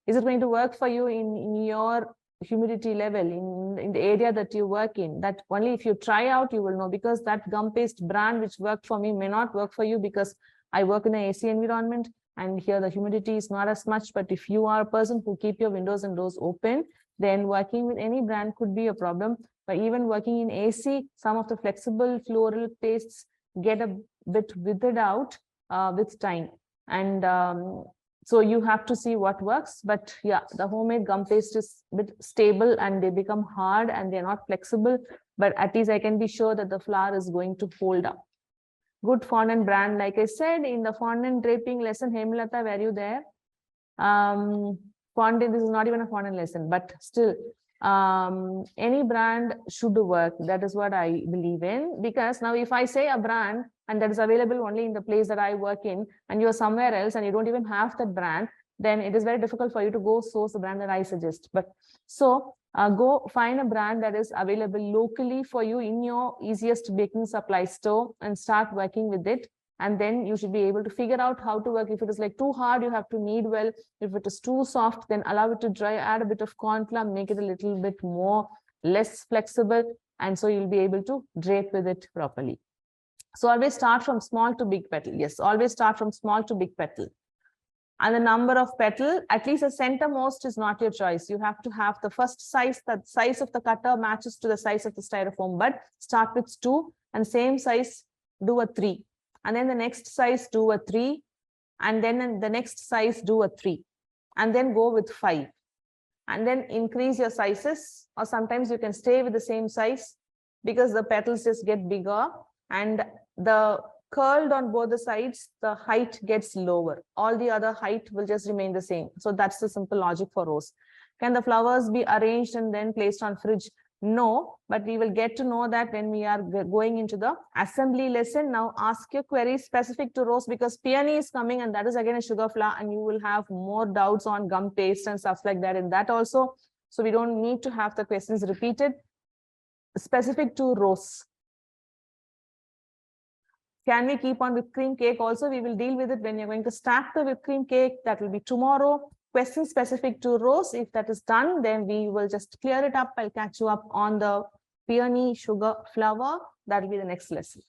is it going to work for you in your humidity level, in the area that you work in? That only if you try out, you will know, because that gum paste brand which worked for me may not work for you, because I work in an AC environment and here the humidity is not as much. But if you are a person who keep your windows and doors open, then working with any brand could be a problem. But even working in AC, some of the flexible floral pastes get a bit withered out with time. And so you have to see what works. But yeah, the homemade gum paste is a bit stable and they become hard and they're not flexible. But at least I can be sure that the flower is going to hold up. Good fondant brand, like I said, in the fondant draping lesson, Hemlata, were you there? Fondant, this is not even a fondant lesson, but still, any brand should work. That is what I believe in. Because now if I say a brand and that is available only in the place that I work in, and you're somewhere else and you don't even have that brand, then it is very difficult for you to go source the brand that I suggest. But so go find a brand that is available locally for you in your easiest baking supply store and start working with it. And then you should be able to figure out how to work. If it is like too hard, you have to knead well. If it is too soft, then allow it to dry, add a bit of corn flour, make it a little bit more, less flexible. And so you'll be able to drape with it properly. So always start from small to big petal. Yes, always start from small to big petal. And the number of petal, at least the centermost is not your choice. You have to have the first size, the size of the cutter matches to the size of the styrofoam bud. Start with 2 and same size, do a 3. And then the next size, do a 3. And then the next size, do a 3. And then go with 5. And then increase your sizes, or sometimes you can stay with the same size because the petals just get bigger and the curled on both the sides, the height gets lower. All the other height will just remain the same. So that's the simple logic for rose. Can the flowers be arranged and then placed on fridge? No, but we will get to know that when we are going into the assembly lesson. Now ask your queries specific to rose, because peony is coming and that is again a sugar flower, and you will have more doubts on gum paste and stuff like that in that also. So we don't need to have the questions repeated. Specific to rose. Can we keep on whipped cream cake also? We will deal with it when you're going to stack the whipped cream cake. That will be tomorrow. Questions specific to rose. If that is done, then we will just clear it up. I'll catch you up on the peony sugar flower. That will be the next lesson.